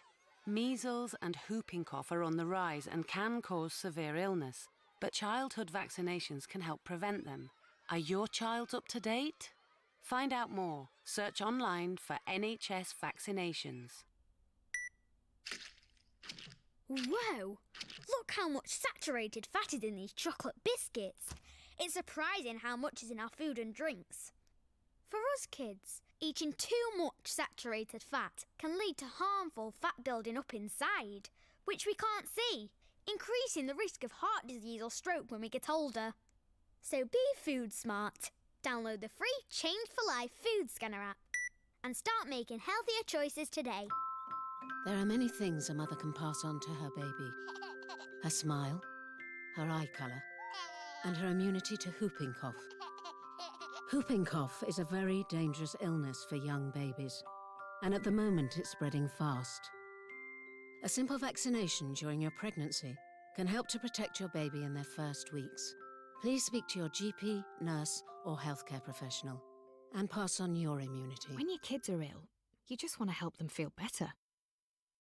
Measles and whooping cough are on the rise and can cause severe illness, but childhood vaccinations can help prevent them. Are your child's up to date? Find out more. Search online for NHS vaccinations. Whoa! Look how much saturated fat is in these chocolate biscuits. It's surprising how much is in our food and drinks. For us kids, eating too much saturated fat can lead to harmful fat building up inside, which we can't see, increasing the risk of heart disease or stroke when we get older. So be food smart. Download the free Change for Life food scanner app and start making healthier choices today. There are many things a mother can pass on to her baby. Her smile, her eye colour, and her immunity to whooping cough. Whooping cough is a very dangerous illness for young babies, and at the moment it's spreading fast. A simple vaccination during your pregnancy can help to protect your baby in their first weeks. Please speak to your GP, nurse, or healthcare professional and pass on your immunity. When your kids are ill, you just want to help them feel better.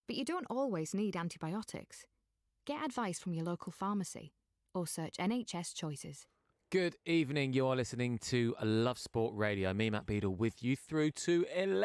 But you don't always need antibiotics. Get advice from your local pharmacy or search NHS Choices. Good evening. You are listening to Love Sport Radio. Me, Matt Beadle, with you through to 11.